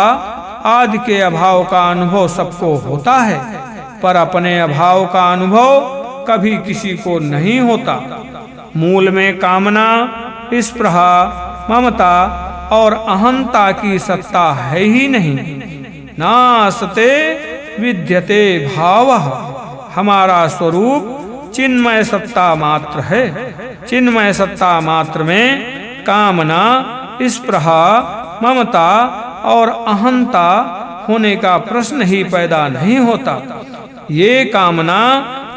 आदि के अभाव का अनुभव सबको होता है, पर अपने अभाव का अनुभव कभी किसी को नहीं होता। मूल में कामना, स्पृहा, ममता और अहंता की सत्ता है ही नहीं। नासते विद्यते भावः। हमारा स्वरूप चिन्मय सत्ता मात्र है। चिन्मय सत्ता मात्र में कामना, स्पृहा, ममता और अहंता होने का प्रश्न ही पैदा नहीं होता। ये कामना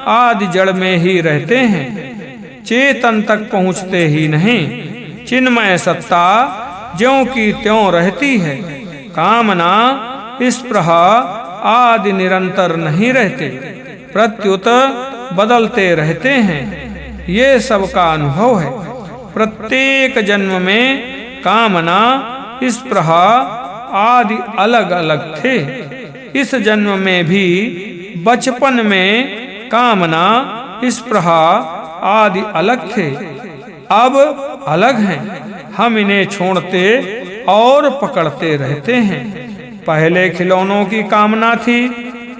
आदि जड़ में ही रहते हैं, चेतन तक पहुँचते ही नहीं। चिन्मय सत्ता ज्यों की त्यों रहती है। कामना, स्पृहा आदि निरंतर नहीं रहते, प्रत्युत बदलते रहते हैं। ये सबका अनुभव है। प्रत्येक जन्म में कामना, स्पृहा आदि अलग अलग थे। इस जन्म में भी बचपन में कामना, स्पृहा आदि अलग थे, अब अलग हैं। हम इन्हें छोड़ते और पकड़ते रहते हैं। पहले खिलौनों की कामना थी,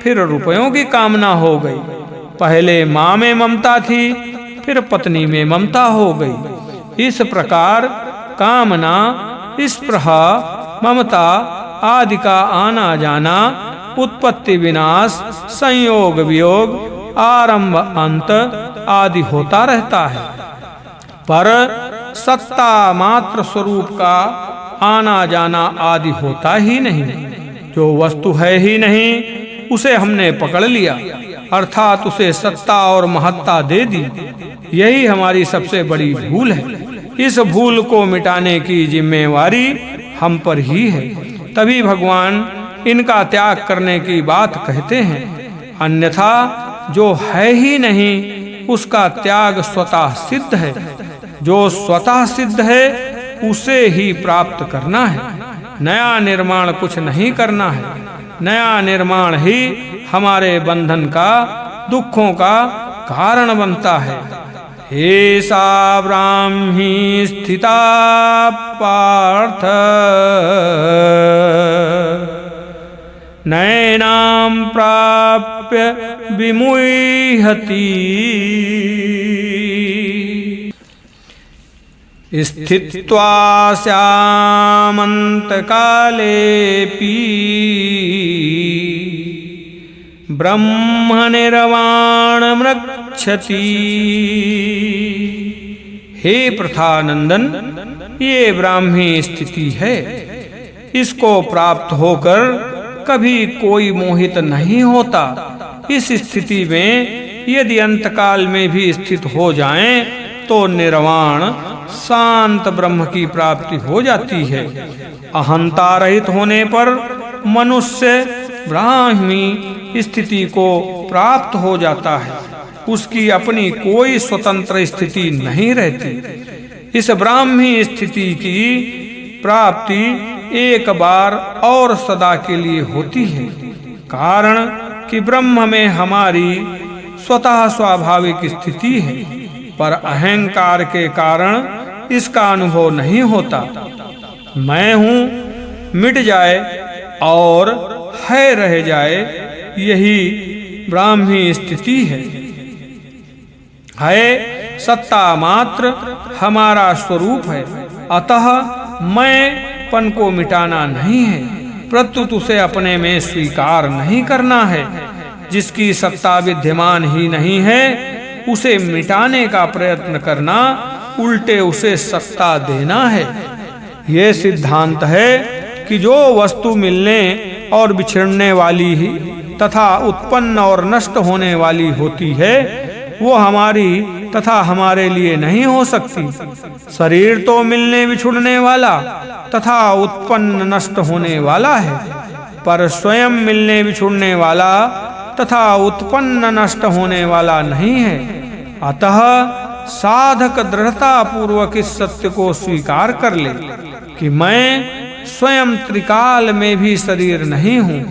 फिर रुपयों की कामना हो गई। पहले माँ में ममता थी, फिर पत्नी में ममता हो गई। इस प्रकार कामना, स्पृहा, ममता आदि का आना जाना, उत्पत्ति विनाश, संयोग वियोग, आरंभ अंत आदि होता रहता है, पर सत्ता मात्र स्वरूप का आना जाना आदि होता ही नहीं। जो वस्तु है ही नहीं उसे हमने पकड़ लिया, अर्थात उसे सत्ता और महत्ता दे दी। यही हमारी सबसे बड़ी भूल है। इस भूल को मिटाने की जिम्मेवारी हम पर ही है। तभी भगवान इनका त्याग करने की बात कहते हैं, अन्यथा जो है ही नहीं उसका त्याग स्वतः सिद्ध है। जो स्वतः सिद्ध है उसे ही प्राप्त करना है। नया निर्माण कुछ नहीं करना है। नया निर्माण ही हमारे बंधन का, दुखों का कारण बनता है। एषा ब्राह्मी स्थिता पार्थ नैनां प्राप्य विमुह्यति। स्थित्वा स्यामन्तकालेऽपि ब्रह्मनिर्वाणमृच्छति। हे प्रथानंदन, ये ब्राह्मी स्थिति है। इसको प्राप्त होकर कभी कोई मोहित नहीं होता। इस स्थिति में यदि अंतकाल में भी स्थित हो जाएं तो निर्वाण शांत ब्रह्म की प्राप्ति हो जाती है। अहंता रहित होने पर मनुष्य ब्राह्मी स्थिति को प्राप्त हो जाता है। उसकी अपनी कोई स्वतंत्र स्थिति नहीं रहती। इस ब्राह्मी स्थिति की प्राप्ति एक बार और सदा के लिए होती है, कारण कि ब्रह्म में हमारी स्वतः स्वाभाविक स्थिति है, पर अहंकार के कारण इसका अनुभव नहीं होता। मैं हूँ मिट जाए और है रह जाए, यही ब्राह्मी स्थिति है। सत्ता मात्र हमारा स्वरूप है, अतः मैं पन को मिटाना नहीं है, प्रत्युत उसे अपने में स्वीकार नहीं करना है। जिसकी सत्ता विद्यमान ही नहीं है उसे मिटाने का प्रयत्न करना, उल्टे उसे सत्ता देना है। ये सिद्धांत है कि जो वस्तु मिलने और बिछड़ने वाली ही तथा उत्पन्न और नष्ट होने वाली होती है, वो हमारी तथा हमारे लिए नहीं हो सकती। शरीर तो मिलने बिछुड़ने वाला तथा उत्पन्न नष्ट होने वाला है, पर स्वयं मिलने बिछुड़ने वाला तथा उत्पन्न नष्ट होने वाला नहीं है। अतः साधक दृढ़ता पूर्वक इस सत्य को स्वीकार कर ले कि मैं स्वयं त्रिकाल में भी शरीर नहीं हूँ,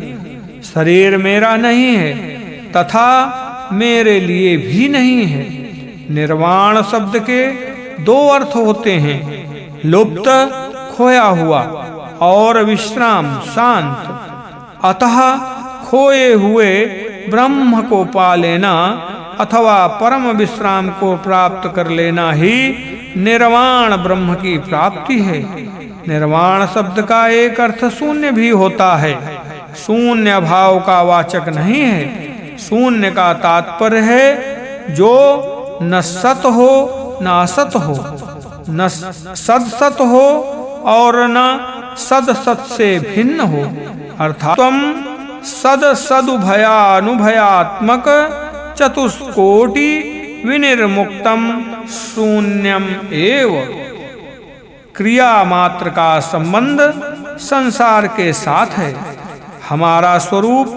शरीर मेरा नहीं है तथा मेरे लिए भी नहीं है। निर्वाण शब्द के दो अर्थ होते हैं, लुप्त खोया हुआ और विश्राम शांत। अतः खोए हुए ब्रह्म को पा लेना अथवा परम विश्राम को प्राप्त कर लेना ही निर्वाण ब्रह्म की प्राप्ति है। निर्वाण शब्द का एक अर्थ शून्य भी होता है। शून्य भाव का वाचक नहीं है। शून्य का तात्पर्य है जो न सत हो न असत हो, न सद सत हो और न सद सत से भिन्न हो, अर्थात त्वम सद सदुभयानुभयात्मक चतुष्कोटि विनिर्मुक्तम शून्यम एव। क्रिया मात्र का संबंध संसार के साथ है। हमारा स्वरूप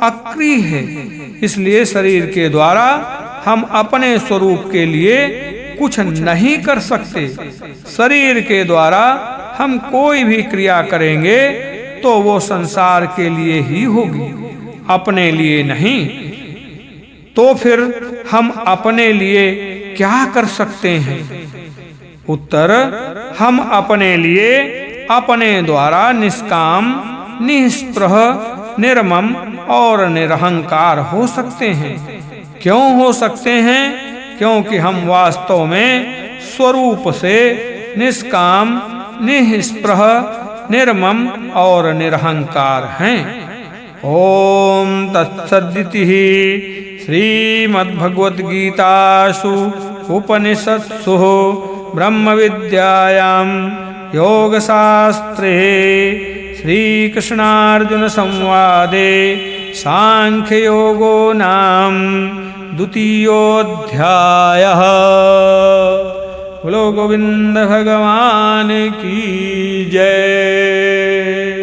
अक्रिय है, इसलिए शरीर के द्वारा हम अपने स्वरूप के लिए कुछ नहीं कर सकते। शरीर के द्वारा हम कोई भी क्रिया करेंगे तो वो संसार के लिए ही होगी, अपने लिए नहीं। तो फिर हम अपने लिए क्या कर सकते हैं? उत्तर, हम अपने लिए अपने द्वारा निष्काम, निष्प्रह, निर्मम और निरहंकार हो सकते हैं। क्यों हो सकते हैं? क्योंकि हम वास्तव में स्वरूप से निष्काम, निष्प्रह, निर्मम और निरहंकार हैं। ओम तत्सदिति श्रीमद्भगवद्गीतासु उपनिषत्सु ब्रह्म विद्यायां योगशास्त्रे श्रीकृष्णार्जुन संवादे सांख्ययोगो नाम द्वितीयोऽध्यायः। बोलो गोविंद भगवान की जय।